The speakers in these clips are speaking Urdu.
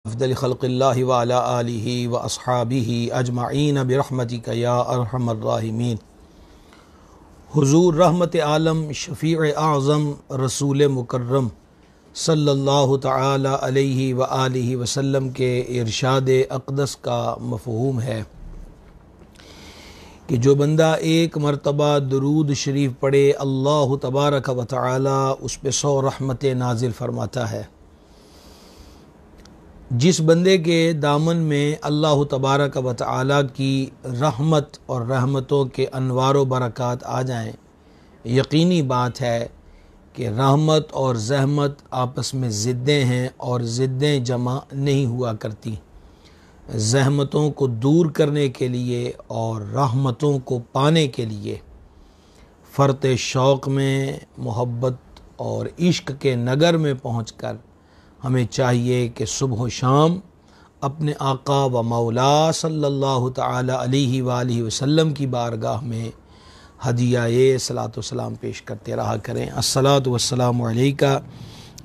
افضل خلق اللہ وعلی آلہ واصحابہ اجمعین برحمتک یا ارحم الراحمین۔ حضور رحمت عالم شفیع اعظم رسول مکرم صلی اللہ تعالی علیہ وآلہ وسلم کے ارشاد اقدس کا مفہوم ہے کہ جو بندہ ایک مرتبہ درود شریف پڑھے اللہ تبارک و تعالی اس پہ 100 رحمتیں نازل فرماتا ہے۔ جس بندے کے دامن میں اللہ تبارک و تعالی کی رحمت اور رحمتوں کے انوار و برکات آ جائیں، یقینی بات ہے کہ رحمت اور زحمت آپس میں ضدیں ہیں اور ضدیں جمع نہیں ہوا کرتی۔ زحمتوں کو دور کرنے کے لیے اور رحمتوں کو پانے کے لیے فرط شوق میں محبت اور عشق کے نگر میں پہنچ کر ہمیں چاہیے کہ صبح و شام اپنے آقا و مولا صلی اللہ تعالی علیہ وآلہ وسلم کی بارگاہ میں ہدیہ صلاۃ و سلام پیش کرتے رہا کریں۔ الصلاۃ والسلام علیکہ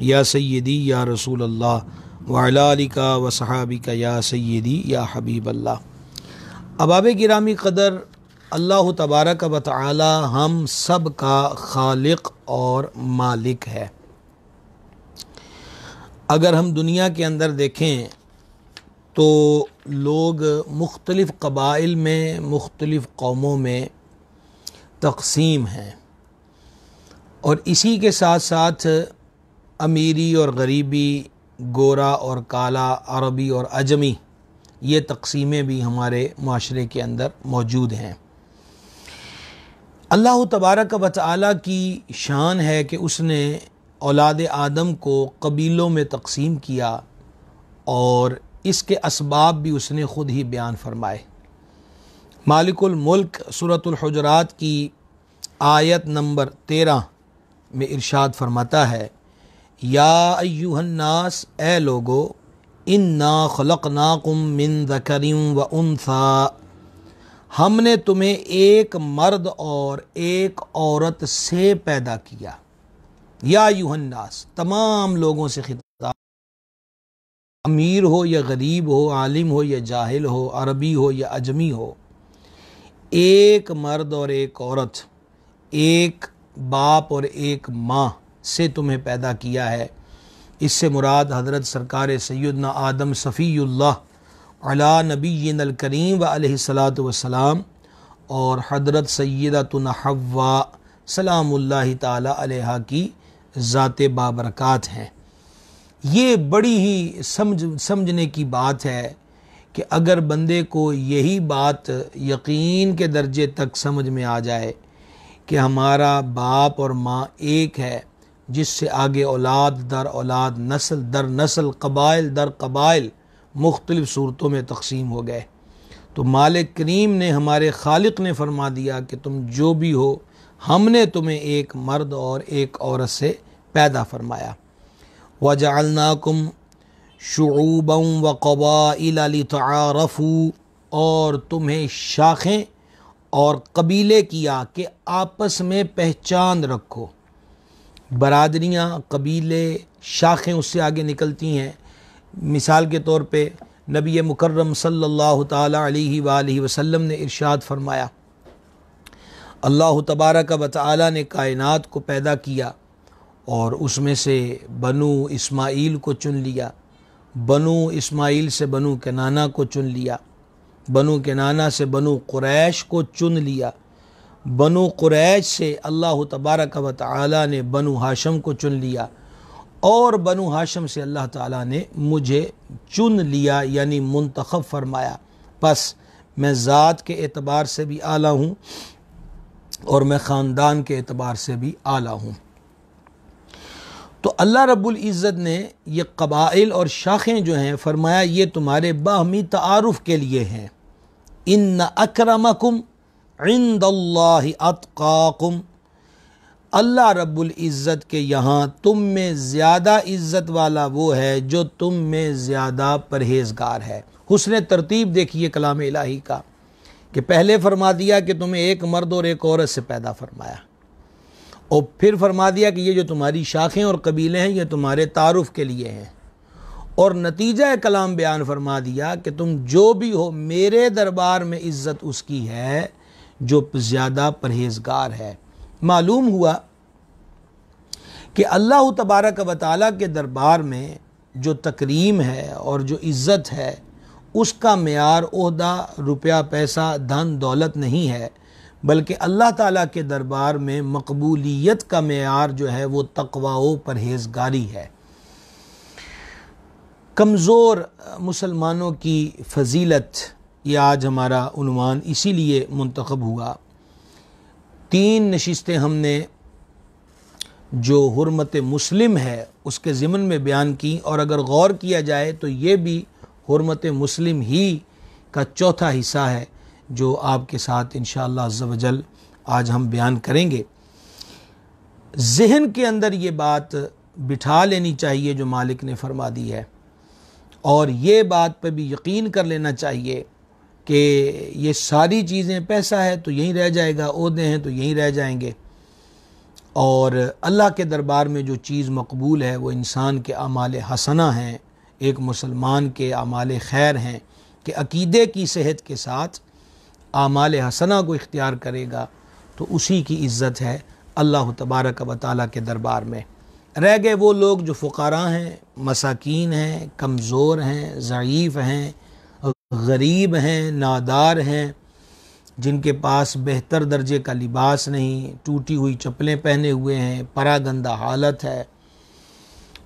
یا سیدی یا رسول اللہ وعلی آلک و صحابک یا سیدی یا حبیب اللہ۔ احباب گرامی قدر، اللہ تبارک و تعالی ہم سب کا خالق اور مالک ہے۔ اگر ہم دنیا کے اندر دیکھیں تو لوگ مختلف قبائل میں مختلف قوموں میں تقسیم ہیں، اور اسی کے ساتھ ساتھ امیری اور غریبی، گورا اور کالا، عربی اور عجمی، یہ تقسیمیں بھی ہمارے معاشرے کے اندر موجود ہیں۔ اللہ تبارک و تعالی کی شان ہے کہ اس نے اولاد آدم کو قبیلوں میں تقسیم کیا، اور اس کے اسباب بھی اس نے خود ہی بیان فرمائے۔ مالک الملک سورۃ الحجرات کی آیت نمبر 13 میں ارشاد فرماتا ہے، یا ایھا الناس، اے لوگو، انا خلقناکم من ذکر و انثی، ہم نے تمہیں ایک مرد اور ایک عورت سے پیدا کیا۔ یا ایھا الناس، تمام لوگوں سے خطاب، امیر ہو یا غریب ہو، عالم ہو یا جاہل ہو، عربی ہو یا عجمی ہو، ایک مرد اور ایک عورت، ایک باپ اور ایک ماں سے تمہیں پیدا کیا ہے۔ اس سے مراد حضرت سرکار سیدنا آدم صفی اللہ علی نبینا الکریم و علیہ الصلاۃ والسلام، اور حضرت سیدتنا حوا سلام اللہ تعالی علیہا کی ذات بابرکات ہیں۔ یہ بڑی ہی سمجھنے کی بات ہے کہ اگر بندے کو یہی بات یقین کے درجے تک سمجھ میں آ جائے کہ ہمارا باپ اور ماں ایک ہے، جس سے آگے اولاد در اولاد، نسل در نسل، قبائل در قبائل مختلف صورتوں میں تقسیم ہو گئے، تو مالک کریم نے، ہمارے خالق نے فرما دیا کہ تم جو بھی ہو، ہم نے تمہیں ایک مرد اور ایک عورت سے پیدا فرمایا۔ وَجَعَلْنَاكُمْ شُعُوبًا وَقَبَائِلَ لِتَعَارَفُوا، اور تمہیں شاخیں اور قبیلے کیا کہ آپس میں پہچان رکھو۔ برادریاں، قبیلے، شاخیں اس سے آگے نکلتی ہیں۔ مثال کے طور پہ نبی مکرم صلی اللہ تعالی علیہ وآلہ وسلم نے ارشاد فرمایا، اللہ تبارک و تعالی نے کائنات کو پیدا کیا اور اس میں سے بنو اسماعیل کو چن لیا، بنو اسماعیل سے بنو کنانہ کو چن لیا، بنو کنانہ سے بنو قریش کو چن لیا، بنو قریش سے اللہ تبارک و تعالی نے بنو ہاشم کو چن لیا، اور بنو ہاشم سے اللہ تعالیٰ نے مجھے چن لیا، یعنی منتخب فرمایا۔ پس میں ذات کے اعتبار سے بھی اعلیٰ ہوں اور میں خاندان کے اعتبار سے بھی اعلیٰ ہوں۔ تو اللہ رب العزت نے یہ قبائل اور شاخیں جو ہیں، فرمایا یہ تمہارے باہمی تعارف کے لیے ہیں۔ ان اکرمکم عند اللہ اتقاکم، اللہ رب العزت کے یہاں تم میں زیادہ عزت والا وہ ہے جو تم میں زیادہ پرہیزگار ہے۔ حسن ترتیب دیکھیے کلام الہی کا، کہ پہلے فرما دیا کہ تمہیں ایک مرد اور ایک عورت سے پیدا فرمایا، اور پھر فرما دیا کہ یہ جو تمہاری شاخیں اور قبیلے ہیں یہ تمہارے تعارف کے لیے ہیں، اور نتیجہ کلام بیان فرما دیا کہ تم جو بھی ہو میرے دربار میں عزت اس کی ہے جو زیادہ پرہیزگار ہے۔ معلوم ہوا کہ اللہ تبارک و تعالیٰ کے دربار میں جو تکریم ہے اور جو عزت ہے اس کا معیار عہدہ، روپیہ، پیسہ، دھن دولت نہیں ہے، بلکہ اللہ تعالیٰ کے دربار میں مقبولیت کا معیار جو ہے وہ تقوی و پرہیزگاری ہے۔ کمزور مسلمانوں کی فضیلت، یہ آج ہمارا عنوان اسی لیے منتخب ہوا۔ 3 نشستیں ہم نے جو حرمت مسلم ہے اس کے ضمن میں بیان کی، اور اگر غور کیا جائے تو یہ بھی حرمت مسلم ہی کا چوتھا حصہ ہے جو آپ کے ساتھ انشاءاللہ عز و جل آج ہم بیان کریں گے۔ ذہن کے اندر یہ بات بٹھا لینی چاہیے جو مالک نے فرما دی ہے، اور یہ بات پہ بھی یقین کر لینا چاہیے کہ یہ ساری چیزیں، پیسہ ہے تو یہیں رہ جائے گا، عہدے ہیں تو یہیں رہ جائیں گے، اور اللہ کے دربار میں جو چیز مقبول ہے وہ انسان کے اعمال حسنہ ہیں، ایک مسلمان کے اعمال خیر ہیں کہ عقیدے کی صحت کے ساتھ اعمال حسنہ کو اختیار کرے گا تو اسی کی عزت ہے اللہ تبارک و تعالیٰ کے دربار میں۔ رہ گئے وہ لوگ جو فقراء ہیں، مساکین ہیں، کمزور ہیں، ضعیف ہیں، غریب ہیں، نادار ہیں، جن کے پاس بہتر درجے کا لباس نہیں، ٹوٹی ہوئی چپلیں پہنے ہوئے ہیں، پراگندہ حالت ہے،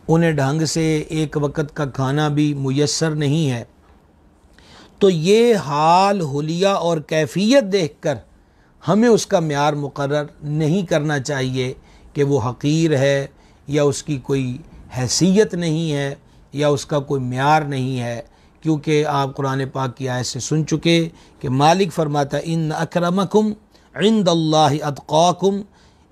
انہیں ڈھنگ سے ایک وقت کا کھانا بھی میسر نہیں ہے، تو یہ حال، حلیہ اور کیفیت دیکھ کر ہمیں اس کا معیار مقرر نہیں کرنا چاہیے کہ وہ حقیر ہے یا اس کی کوئی حیثیت نہیں ہے یا اس کا کوئی معیار نہیں ہے، کیونکہ آپ قرآن پاک کی آیت سے سن چکے کہ مالک فرماتا ان اکرمکم عند اللہ اتقاکم،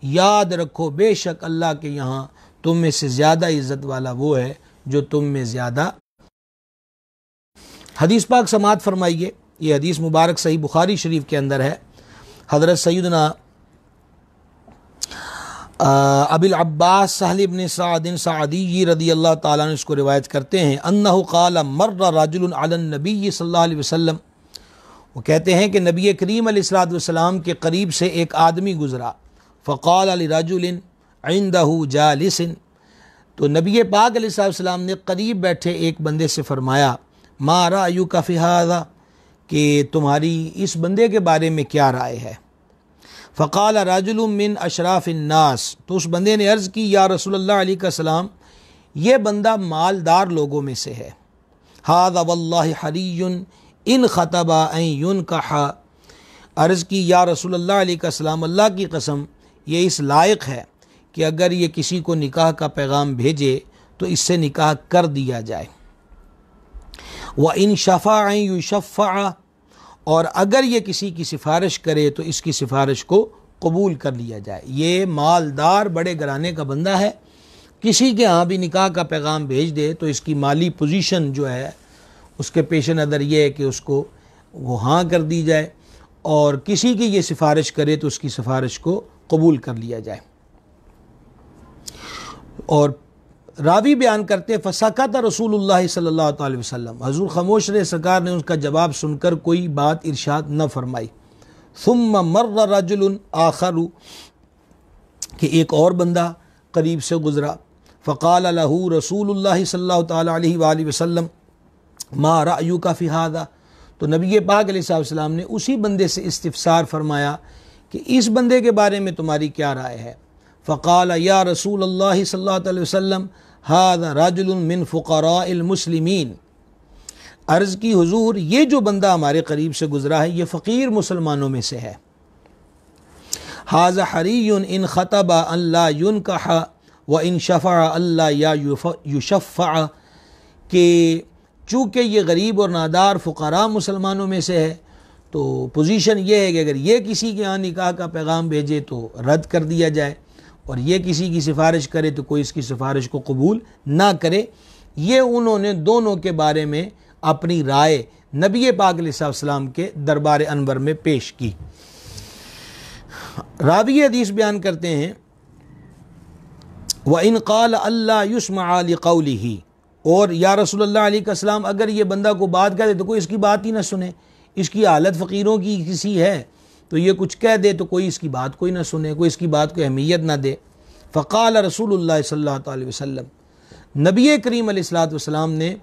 یاد رکھو بے شک اللہ کے یہاں تم میں سے زیادہ عزت والا وہ ہے جو تم میں زیادہ۔ حدیث پاک سماعت فرمائیے، یہ حدیث مبارک صحیح بخاری شریف کے اندر ہے۔ حضرت سیدنا ابی العباس سہل بن سعد سعدی رضی اللہ تعالیٰ عنہ اس کو روایت کرتے ہیں، انہ قال مر رجل علی النبی صلی اللہ علیہ وسلم، وہ کہتے ہیں کہ نبی کریم علیہ الصلوۃ والسلام کے قریب سے ایک آدمی گزرا، فقال لرجل عندہ جالس، تو نبی پاک علیہ الصلوۃ والسلام نے قریب بیٹھے ایک بندے سے فرمایا ما رأیک فی ھذا، کہ تمہاری اس بندے کے بارے میں کیا رائے ہے؟ فقال رجل من اشراف الناس، تو اس بندے نے عرض کی یا رسول اللہ علیہ السلام یہ بندہ مالدار لوگوں میں سے ہے، ھذا واللہ حری ان خطب ان ینکح، عرض کی یا رسول اللہ علیہ السلام اللہ کی قسم یہ اس لائق ہے کہ اگر یہ کسی کو نکاح کا پیغام بھیجے تو اس سے نکاح کر دیا جائے، وَإِن شَفَعَ يُشَفَّعَ، اور اگر یہ کسی کی سفارش کرے تو اس کی سفارش کو قبول کر لیا جائے۔ یہ مالدار بڑے گھرانے کا بندہ ہے، کسی کے ہاں بھی نکاح کا پیغام بھیج دے تو اس کی مالی پوزیشن جو ہے اس کے پیش نظر یہ ہے کہ اس کو وہ ہاں کر دی جائے، اور کسی کی یہ سفارش کرے تو اس کی سفارش کو قبول کر لیا جائے۔ اور راوی بیان کرتے فسکت رسول اللہ صلی اللہ علیہ وسلم، حضور خاموش رہے، سرکار نے اس کا جواب سن کر کوئی بات ارشاد نہ فرمائی۔ ثم مر رجل آخر، کہ ایک اور بندہ قریب سے گزرا، فقال له رسول اللہ صلی اللہ تعالی علیہ وآلہ وسلم ما رأیک فی ھذا، تو نبی پاک علیہ السلام نے اسی بندے سے استفسار فرمایا کہ اس بندے کے بارے میں تمہاری کیا رائے ہے؟ فقال یا رسول اللہ صلی اللہ علیہ وسلم ھذا رجل من فقراء المسلمین، عرض کی حضور یہ جو بندہ ہمارے قریب سے گزرا ہے یہ فقیر مسلمانوں میں سے ہے، ھذا حری ان خطب ان لا ینکح وان شفع الا یا یشفع، کہ چونکہ یہ غریب اور نادار فقراء مسلمانوں میں سے ہے تو پوزیشن یہ ہے کہ اگر یہ کسی کے ہاں نکاح کا پیغام بھیجے تو رد کر دیا جائے، اور یہ کسی کی سفارش کرے تو کوئی اس کی سفارش کو قبول نہ کرے۔ یہ انہوں نے دونوں کے بارے میں اپنی رائے نبی پاک علیہ السلام کے دربار انور میں پیش کی۔ راوی حدیث بیان کرتے ہیں وَإِنْ قَالَ أَلَّا يُسْمَعَ لِقَوْلِهِ، اور یا رسول اللہ علیہ السلام اگر یہ بندہ کو بات کہہ دے تو کوئی اس کی بات ہی نہ سنے، اس کی حالت فقیروں کی کسی ہے تو یہ کچھ کہہ دے تو کوئی اس کی بات کوئی نہ سنے، کوئی اس کی بات کو اہمیت نہ دے۔ فقال رسول اللہ صلی اللہ علیہ وسلم، نبی کریم علیہ الصلوۃ والسلام نے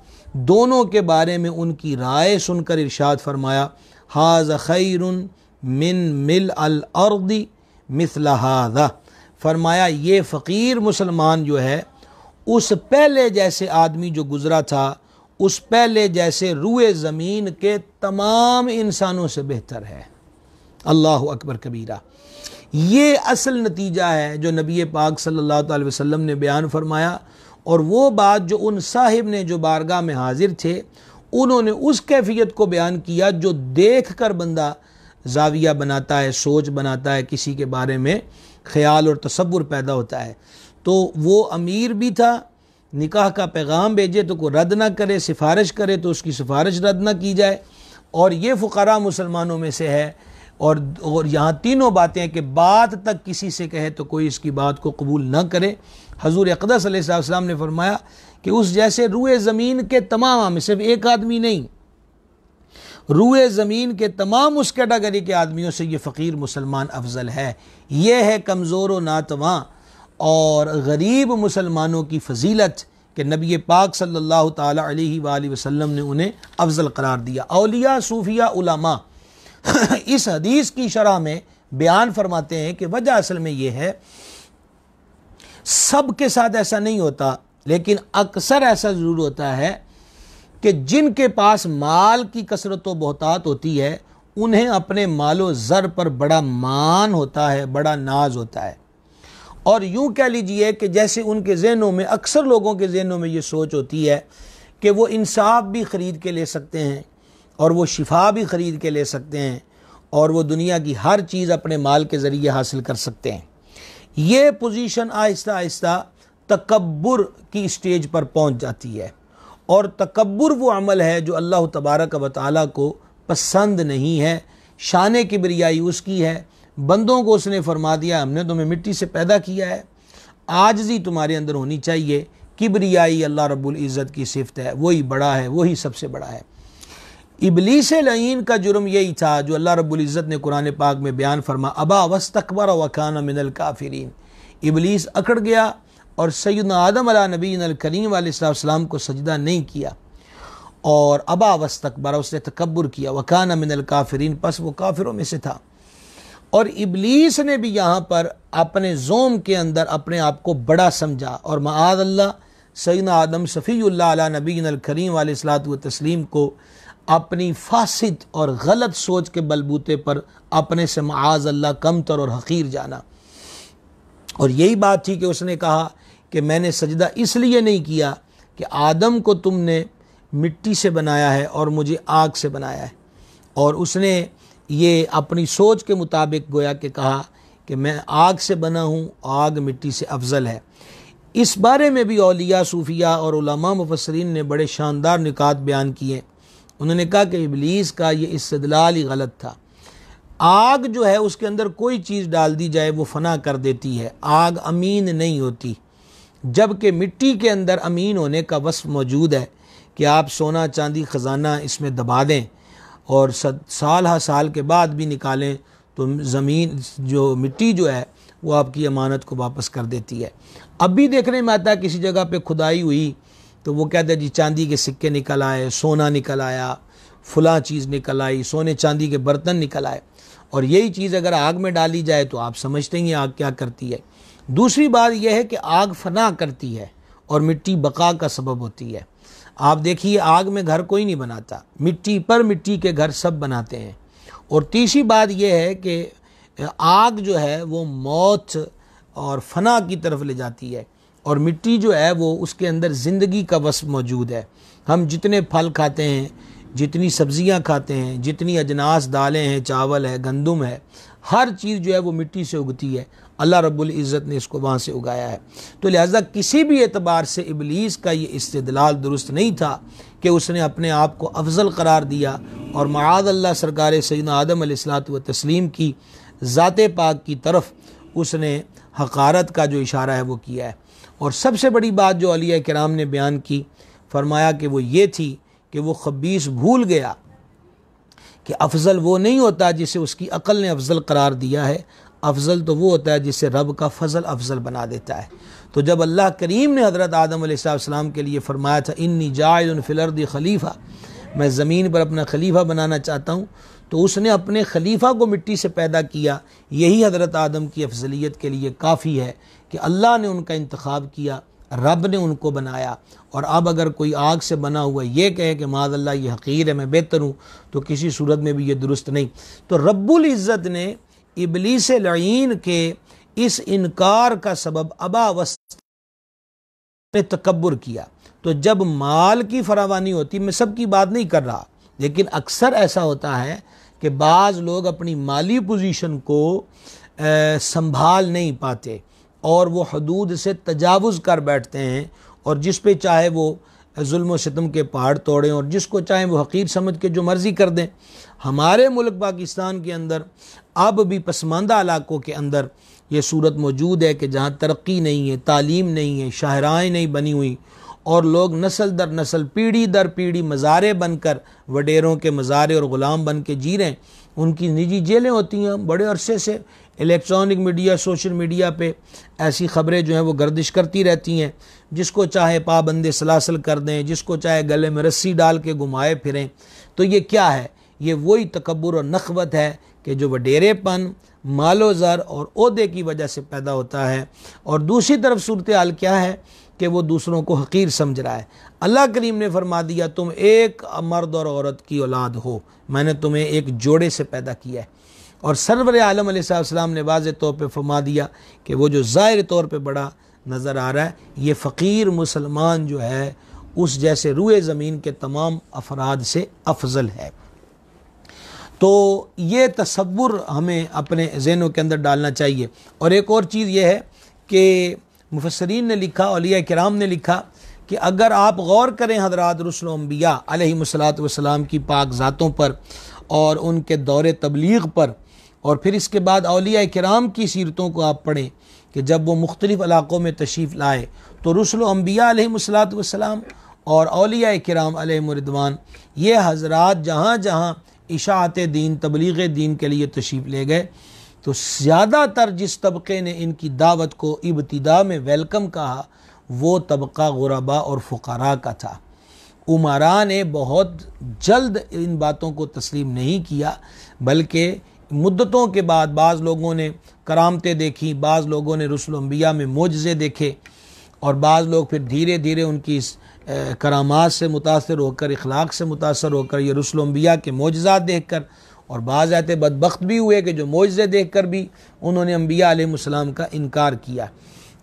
دونوں کے بارے میں ان کی رائے سن کر ارشاد فرمایا، ھذا خیر من ملء الارض مثل ھذا، فرمایا یہ فقیر مسلمان جو ہے اس پہلے جیسے آدمی جو گزرا تھا، اس پہلے جیسے روئے زمین کے تمام انسانوں سے بہتر ہے۔ اللہ اکبر کبیرہ۔ یہ اصل نتیجہ ہے جو نبی پاک صلی اللہ علیہ وسلم نے بیان فرمایا، اور وہ بات جو ان صاحب نے جو بارگاہ میں حاضر تھے انہوں نے اس کیفیت کو بیان کیا جو دیکھ کر بندہ زاویہ بناتا ہے، سوچ بناتا ہے، کسی کے بارے میں خیال اور تصور پیدا ہوتا ہے۔ تو وہ امیر بھی تھا، نکاح کا پیغام بھیجے تو کوئی رد نہ کرے، سفارش کرے تو اس کی سفارش رد نہ کی جائے، اور یہ فقراء مسلمانوں میں سے ہے۔ اور یہاں تینوں باتیں ہیں کہ بات تک کسی سے کہے تو کوئی اس کی بات کو قبول نہ کرے۔ حضور اقدس علیہ السلام نے فرمایا کہ اس جیسے روئے زمین کے تمام، صرف ایک آدمی نہیں، روئے زمین کے تمام اس کیٹاگری کے آدمیوں سے یہ فقیر مسلمان افضل ہے۔ یہ ہے کمزور و ناتواں اور غریب مسلمانوں کی فضیلت کہ نبی پاک صلی اللہ تعالی علیہ وآلہ وسلم نے انہیں افضل قرار دیا۔ اولیاء، صوفیاء، علماء اس حدیث کی شرح میں بیان فرماتے ہیں کہ وجہ اصل میں یہ ہے، سب کے ساتھ ایسا نہیں ہوتا لیکن اکثر ایسا ضرور ہوتا ہے کہ جن کے پاس مال کی کثرت و بہتات ہوتی ہے انہیں اپنے مال و زر پر بڑا مان ہوتا ہے، بڑا ناز ہوتا ہے، اور یوں کہہ لیجئے کہ جیسے ان کے ذہنوں میں، اکثر لوگوں کے ذہنوں میں یہ سوچ ہوتی ہے کہ وہ انصاف بھی خرید کے لے سکتے ہیں اور وہ شفا بھی خرید کے لے سکتے ہیں اور وہ دنیا کی ہر چیز اپنے مال کے ذریعے حاصل کر سکتے ہیں۔ یہ پوزیشن آہستہ آہستہ تکبر کی سٹیج پر پہنچ جاتی ہے، اور تکبر وہ عمل ہے جو اللہ تبارک و تعالیٰ کو پسند نہیں ہے۔ شان کبریائی اس کی ہے، بندوں کو اس نے فرما دیا ہم نے تمہیں مٹی سے پیدا کیا ہے، عاجزی تمہارے اندر ہونی چاہیے۔ کبریائی اللہ رب العزت کی صفت ہے، وہی بڑا ہے، وہی سب سے بڑا ہے۔ ابلیس لعین کا جرم یہی تھا جو اللہ رب العزت نے قرآن پاک میں بیان فرما، ابا واستکبر وکان من الکافرین، ابلیس اکڑ گیا اور سیدنا آدم علیہ نبینا الکریم علیہ السلام کو سجدہ نہیں کیا، اور ابا واستکبر، اس نے تکبر کیا، وکان من الکافرین، پس وہ کافروں میں سے تھا۔ اور ابلیس نے بھی یہاں پر اپنے زوم کے اندر اپنے آپ کو بڑا سمجھا، اور معاذ اللہ سیدنا آدم صفی اللہ علیہ نبینا الکریم علیہ الصلوۃ والتسلیم کو اپنی فاسد اور غلط سوچ کے بلبوتے پر اپنے سے معاذ اللہ کمتر اور حقیر جانا، اور یہی بات تھی کہ اس نے کہا کہ میں نے سجدہ اس لیے نہیں کیا کہ آدم کو تم نے مٹی سے بنایا ہے اور مجھے آگ سے بنایا ہے، اور اس نے یہ اپنی سوچ کے مطابق گویا کہ کہا کہ میں آگ سے بنا ہوں، آگ مٹی سے افضل ہے۔ اس بارے میں بھی اولیاء، صوفیاء اور علماء مفسرین نے بڑے شاندار نکات بیان کیے۔ انہوں نے کہا کہ ابلیس کا یہ استدلال ہی غلط تھا۔ آگ جو ہے اس کے اندر کوئی چیز ڈال دی جائے وہ فنا کر دیتی ہے، آگ امین نہیں ہوتی، جبکہ مٹی کے اندر امین ہونے کا وصف موجود ہے کہ آپ سونا چاندی خزانہ اس میں دبا دیں اور سال ہا سال کے بعد بھی نکالیں تو زمین جو مٹی جو ہے وہ آپ کی امانت کو واپس کر دیتی ہے۔ اب بھی دیکھنے میں آتا ہے کسی جگہ پہ کھدائی ہوئی تو وہ کہتے ہیں جی چاندی کے سکے نکل آئے، سونا نکل آیا، فلاں چیز نکل آئی، سونے چاندی کے برتن نکل آئے، اور یہی چیز اگر آگ میں ڈالی جائے تو آپ سمجھتے ہیں آگ کیا کرتی ہے۔ دوسری بات یہ ہے کہ آگ فنا کرتی ہے اور مٹی بقا کا سبب ہوتی ہے۔ آپ دیکھیے آگ میں گھر کوئی نہیں بناتا، مٹی پر مٹی کے گھر سب بناتے ہیں۔ اور تیسری بات یہ ہے کہ آگ جو ہے وہ موت اور فنا کی طرف لے جاتی ہے، اور مٹی جو ہے وہ اس کے اندر زندگی کا وصف موجود ہے۔ ہم جتنے پھل کھاتے ہیں، جتنی سبزیاں کھاتے ہیں، جتنی اجناس دالیں ہیں، چاول ہے، گندم ہے، ہر چیز جو ہے وہ مٹی سے اگتی ہے، اللہ رب العزت نے اس کو وہاں سے اگایا ہے۔ تو لہٰذا کسی بھی اعتبار سے ابلیس کا یہ استدلال درست نہیں تھا کہ اس نے اپنے آپ کو افضل قرار دیا، اور معاذ اللہ سرکار سیدنا آدم علیہ الصلوۃ والتسلیم کی ذات پاک کی طرف اس نے حقارت کا جو اشارہ ہے وہ کیا ہے۔ اور سب سے بڑی بات جو اولیاء کرام نے بیان کی، فرمایا کہ وہ یہ تھی کہ وہ خبیث بھول گیا کہ افضل وہ نہیں ہوتا جسے اس کی عقل نے افضل قرار دیا ہے، افضل تو وہ ہوتا ہے جسے رب کا فضل افضل بنا دیتا ہے۔ تو جب اللہ کریم نے حضرت آدم علیہ السلام کے لیے فرمایا تھا انی جاعل فی الارض خلیفہ، میں زمین پر اپنا خلیفہ بنانا چاہتا ہوں، تو اس نے اپنے خلیفہ کو مٹی سے پیدا کیا۔ یہی حضرت آدم کی افضلیت کے لیے کافی ہے کہ اللہ نے ان کا انتخاب کیا، رب نے ان کو بنایا۔ اور اب اگر کوئی آگ سے بنا ہوا یہ کہے کہ معاذ اللہ یہ حقیر ہے، میں بہتر ہوں، تو کسی صورت میں بھی یہ درست نہیں۔ تو رب العزت نے ابلیس لعین کے اس انکار کا سبب ابا نے تکبر کیا۔ تو جب مال کی فراوانی ہوتی، میں سب کی بات نہیں کر رہا، لیکن اکثر ایسا ہوتا ہے کہ بعض لوگ اپنی مالی پوزیشن کو سنبھال نہیں پاتے اور وہ حدود سے تجاوز کر بیٹھتے ہیں، اور جس پہ چاہے وہ ظلم و ستم کے پہاڑ توڑیں اور جس کو چاہیں وہ حقیر سمجھ کے جو مرضی کر دیں۔ ہمارے ملک پاکستان کے اندر اب بھی پسماندہ علاقوں کے اندر یہ صورت موجود ہے کہ جہاں ترقی نہیں ہے، تعلیم نہیں ہے، شاہراہیں نہیں بنی ہوئی، اور لوگ نسل در نسل پیڑھی در پیڑھی مزارے بن کر، وڈیروں کے مزارے اور غلام بن کے جی رہے ہیں۔ ان کی نجی جیلیں ہوتی ہیں، بڑے عرصے سے الیکٹرانک میڈیا، سوشل میڈیا پہ ایسی خبریں جو ہیں وہ گردش کرتی رہتی ہیں، جس کو چاہے پابند سلاسل کر دیں، جس کو چاہے گلے میں رسی ڈال کے گھمائے پھریں۔ تو یہ کیا ہے؟ یہ وہی تکبر اور نخوت ہے کہ جو وڈیرے پن، مال و زر اور عہدے کی وجہ سے پیدا ہوتا ہے۔ اور دوسری طرف صورتحال کیا ہے کہ وہ دوسروں کو حقیر سمجھ رہا ہے۔ اللہ کریم نے فرما دیا تم ایک مرد اور عورت کی اولاد ہو، میں نے تمہیں ایک جوڑے سے پیدا کیا ہے۔ اور سرور عالم علیہ السلام نے واضح طور پہ فرما دیا کہ وہ جو ظاہر طور پہ بڑا نظر آ رہا ہے، یہ فقیر مسلمان جو ہے اس جیسے روئے زمین کے تمام افراد سے افضل ہے۔ تو یہ تصور ہمیں اپنے ذہنوں کے اندر ڈالنا چاہیے۔ اور ایک اور چیز یہ ہے کہ مفسرین نے لکھا، اولیاء کرام نے لکھا کہ اگر آپ غور کریں حضرات رسل و انبیاء علیہ السلام کی پاک ذاتوں پر اور ان کے دور تبلیغ پر، اور پھر اس کے بعد اولیاء کرام کی سیرتوں کو آپ پڑھیں کہ جب وہ مختلف علاقوں میں تشریف لائے تو رسل و انبیاء علیہ السلام اور اولیاء کرام علیہ رضوان، یہ حضرات جہاں جہاں اشاعت دین، تبلیغ دین کے لیے تشریف لے گئے، تو زیادہ تر جس طبقے نے ان کی دعوت کو ابتدا میں ویلکم کہا وہ طبقہ غرباء اور فقراء کا تھا۔ امراء نے بہت جلد ان باتوں کو تسلیم نہیں کیا، بلکہ مدتوں کے بعد بعض لوگوں نے کرامتیں دیکھی، بعض لوگوں نے رسل و انبیاء میں معجزے دیکھے، اور بعض لوگ پھر دھیرے دھیرے ان کی کرامات سے متاثر ہو کر، اخلاق سے متاثر ہو کر، یہ رسل و انبیاء کے معجزات دیکھ کر، اور بعض ایسے بدبخت بھی ہوئے کہ جو معجزے دیکھ کر بھی انہوں نے انبیاء علیہ السلام کا انکار کیا۔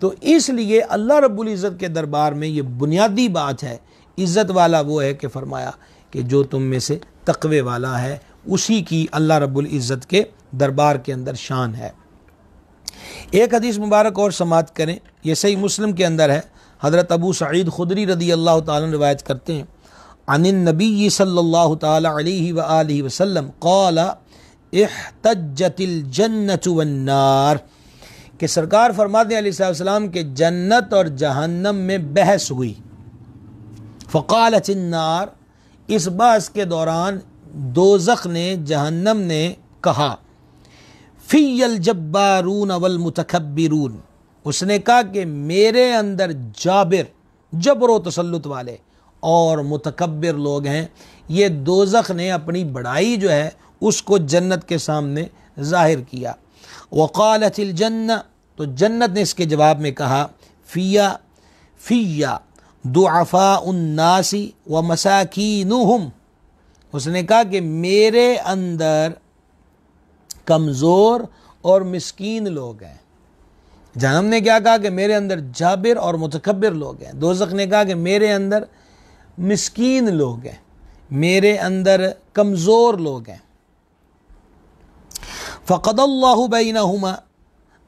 تو اس لیے اللہ رب العزت کے دربار میں یہ بنیادی بات ہے، عزت والا وہ ہے کہ فرمایا کہ جو تم میں سے تقوی والا ہے، اسی کی اللہ رب العزت کے دربار کے اندر شان ہے۔ ایک حدیث مبارک اور سماعت کریں، یہ صحیح مسلم کے اندر ہے۔ حضرت ابو سعید خدری رضی اللہ تعالیٰ عنہ روایت کرتے ہیں عن النبی صلی اللہ تعالی علیہ وآلہ وسلم قال احتجت الجنت والنار، کہ سرکار فرماتے ہیں علیہ السلام کہ جنت اور جہنم میں بحث ہوئی۔ فقالت النار، اس بحث کے دوران دوزخ نے، جہنم نے کہا فی الجبارون والمتکبرون، اس نے کہا کہ میرے اندر جبر و تسلط والے اور متکبر لوگ ہیں۔ یہ دوزخ نے اپنی بڑائی جو ہے اس کو جنت کے سامنے ظاہر کیا۔ وقالت الجنہ، تو جنت نے اس کے جواب میں کہا فیا ضعفاء الناس ومساکینہم، اس نے کہا کہ میرے اندر کمزور اور مسکین لوگ ہیں۔ جہنم نے کیا کہا کہ میرے اندر جابر اور متکبر لوگ ہیں۔ دوزخ نے کہا کہ میرے اندر مسکین لوگ ہیں، میرے اندر کمزور لوگ ہیں۔ فقد اللہ بینہما،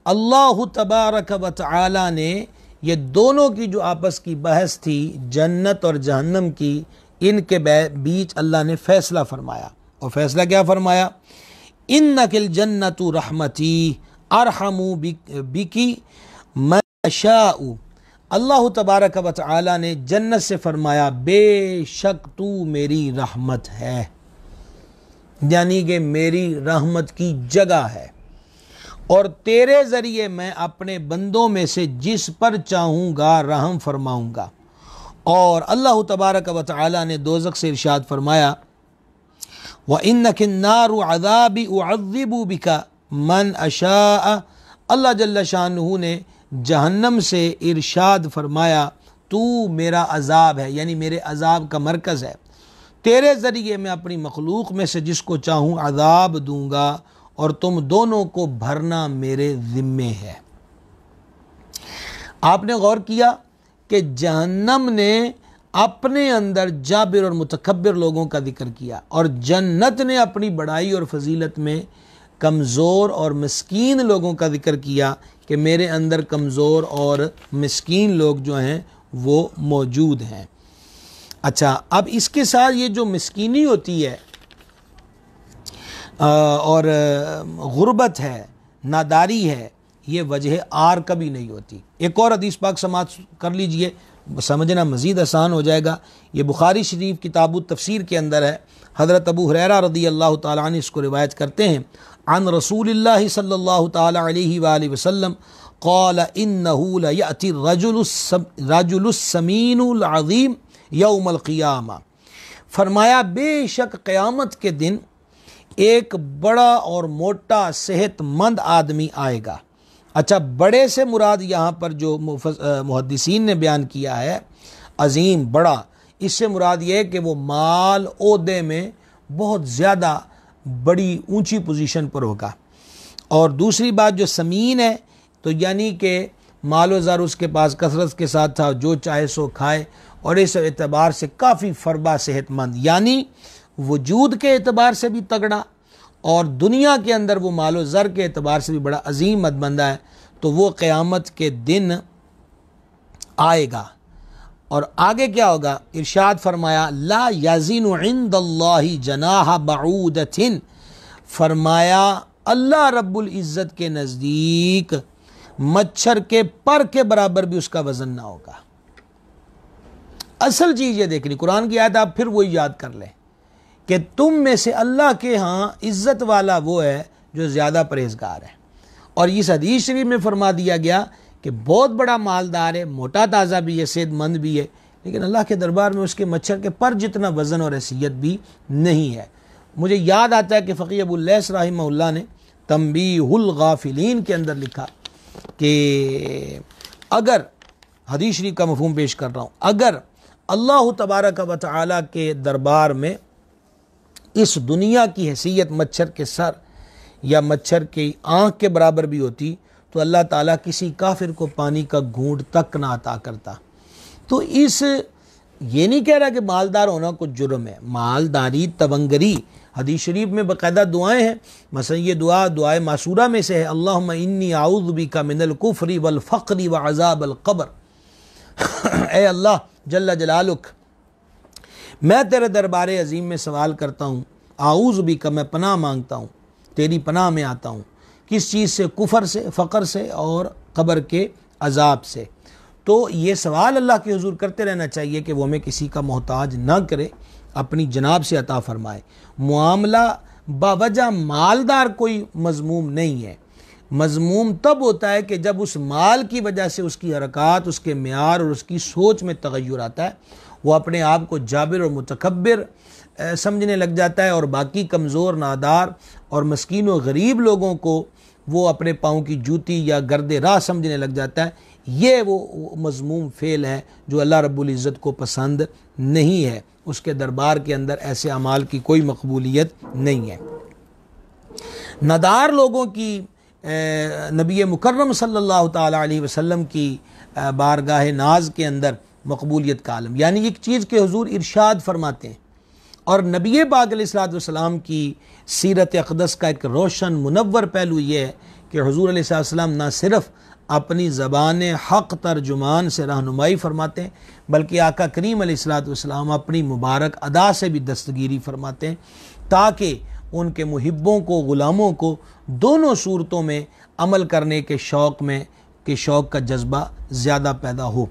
اللہ تبارک و تعالی نے یہ دونوں کی جو آپس کی بحث تھی جنت اور جہنم کی، ان کے بیچ اللہ نے فیصلہ فرمایا۔ اور فیصلہ کیا فرمایا؟ انک الجنت رحمتی ارحم بکی من اشاء، اللہ تبارک و تعالی نے جنت سے فرمایا بے شک تو میری رحمت ہے، یعنی کہ میری رحمت کی جگہ ہے، اور تیرے ذریعے میں اپنے بندوں میں سے جس پر چاہوں گا رحم فرماؤں گا۔ اور اللہ تبارک و تعالی نے دوزخ سے ارشاد فرمایا وَإِنَّكِ النَّارُ عَذَابِ أُعَذِّبُ بِكَ مَنْ أَشَاءَ، اللہ جل شانہ نے جہنم سے ارشاد فرمایا تو میرا عذاب ہے، یعنی میرے عذاب کا مرکز ہے، تیرے ذریعے میں اپنی مخلوق میں سے جس کو چاہوں عذاب دوں گا، اور تم دونوں کو بھرنا میرے ذمے ہے۔ آپ نے غور کیا کہ جہنم نے اپنے اندر جابر اور متکبر لوگوں کا ذکر کیا، اور جنت نے اپنی بڑائی اور فضیلت میں کمزور اور مسکین لوگوں کا ذکر کیا کہ میرے اندر کمزور اور مسکین لوگ جو ہیں وہ موجود ہیں۔ اچھا، اب اس کے ساتھ یہ جو مسکینی ہوتی ہے اور غربت ہے، ناداری ہے، یہ وجہ آر کبھی نہیں ہوتی۔ ایک اور حدیث پاک سماعت کر لیجئے، سمجھنا مزید آسان ہو جائے گا۔ یہ بخاری شریف کتاب التفسیر کے اندر ہے۔ حضرت ابو ہریرہ رضی اللہ تعالیٰ عنہ اس کو روایت کرتے ہیں، عن رسول اللہ صلی اللہ تعالیٰ علیہ وآلہ وسلم قال انه لیأتی الرجل السمین العظیم یوم القیامہ، فرمایا بے شک قیامت کے دن ایک بڑا اور موٹا صحت مند آدمی آئے گا۔ اچھا، بڑے سے مراد یہاں پر جو محدثین نے بیان کیا ہے عظیم، بڑا، اس سے مراد یہ ہے کہ وہ مال عہدے میں بہت زیادہ بڑی اونچی پوزیشن پر ہوگا۔ اور دوسری بات جو سمین ہے تو یعنی کہ مال و زر اس کے پاس کثرت کے ساتھ تھا، جو چاہے سو کھائے، اور اس اعتبار سے کافی فربا صحت مند، یعنی وجود کے اعتبار سے بھی تگڑا اور دنیا کے اندر وہ مال و زر کے اعتبار سے بھی بڑا عظیم مد بندہ ہے۔ تو وہ قیامت کے دن آئے گا، اور آگے کیا ہوگا؟ ارشاد فرمایا لا یزن عند اللہ جناح بعودۃ، فرمایا اللہ رب العزت کے نزدیک مچھر کے پر کے برابر بھی اس کا وزن نہ ہوگا۔ اصل چیز یہ دیکھنی، قرآن کی آیت آپ پھر وہی یاد کر لیں کہ تم میں سے اللہ کے ہاں عزت والا وہ ہے جو زیادہ پرہیزگار ہے۔ اور اس حدیث شریف میں فرما دیا گیا کہ بہت بڑا مالدار ہے، موٹا تازہ بھی ہے، صحت مند بھی ہے، لیکن اللہ کے دربار میں اس کے مچھر کے پر جتنا وزن اور حیثیت بھی نہیں ہے۔ مجھے یاد آتا ہے کہ فقی ابو اللیث رحمہ اللہ نے تنبیہ الغافلین کے اندر لکھا کہ اگر، حدیث شریف کا مفہوم پیش کر رہا ہوں، اگر اللہ تبارک و تعالی کے دربار میں اس دنیا کی حیثیت مچھر کے سر یا مچھر کی آنکھ کے برابر بھی ہوتی تو اللہ تعالیٰ کسی کافر کو پانی کا گھونٹ تک نہ عطا کرتا۔ تو یہ نہیں کہہ رہا کہ مالدار ہونا کچھ جرم ہے، مالداری، تونگری، حدیث شریف میں باقاعدہ دعائیں ہیں، مثلا یہ دعائے معصورہ میں سے ہے، اللہم انی اعوذ بک من الکفر والفقر وعذاب القبر، اے اللہ جل جلالک، میں تیرے دربار عظیم میں سوال کرتا ہوں، اعوذ بک، میں پناہ مانگتا ہوں، تیری پناہ میں آتا ہوں، کس چیز سے؟ کفر سے، فقر سے، اور قبر کے عذاب سے۔ تو یہ سوال اللہ کے حضور کرتے رہنا چاہیے کہ وہ ہمیں کسی کا محتاج نہ کرے، اپنی جناب سے عطا فرمائے۔ معاملہ باوجہ مالدار کوئی مذموم نہیں ہے، مذموم تب ہوتا ہے کہ جب اس مال کی وجہ سے اس کی حرکات، اس کے معیار اور اس کی سوچ میں تغیر آتا ہے، وہ اپنے آپ کو جابر اور متکبر سمجھنے لگ جاتا ہے، اور باقی کمزور، نادار اور مسکین و غریب لوگوں کو وہ اپنے پاؤں کی جوتی یا گرد راہ سمجھنے لگ جاتا ہے۔ یہ وہ مذموم فعل ہے جو اللہ رب العزت کو پسند نہیں ہے، اس کے دربار کے اندر ایسے اعمال کی کوئی مقبولیت نہیں ہے۔ نادار لوگوں کی نبی مکرم صلی اللہ تعالی علیہ وسلم کی بارگاہ ناز کے اندر مقبولیت کا عالم، یعنی ایک چیز کے حضور ارشاد فرماتے ہیں، اور نبی پاک علیہ السلام کی سیرت اقدس کا ایک روشن منور پہلو یہ ہے کہ حضور علیہ السلام نہ صرف اپنی زبان حق ترجمان سے رہنمائی فرماتے ہیں، بلکہ آقا کریم علیہ السلام اپنی مبارک ادا سے بھی دستگیری فرماتے ہیں، تاکہ ان کے محبوں کو، غلاموں کو دونوں صورتوں میں عمل کرنے کے شوق میں کہ شوق کا جذبہ زیادہ پیدا ہو۔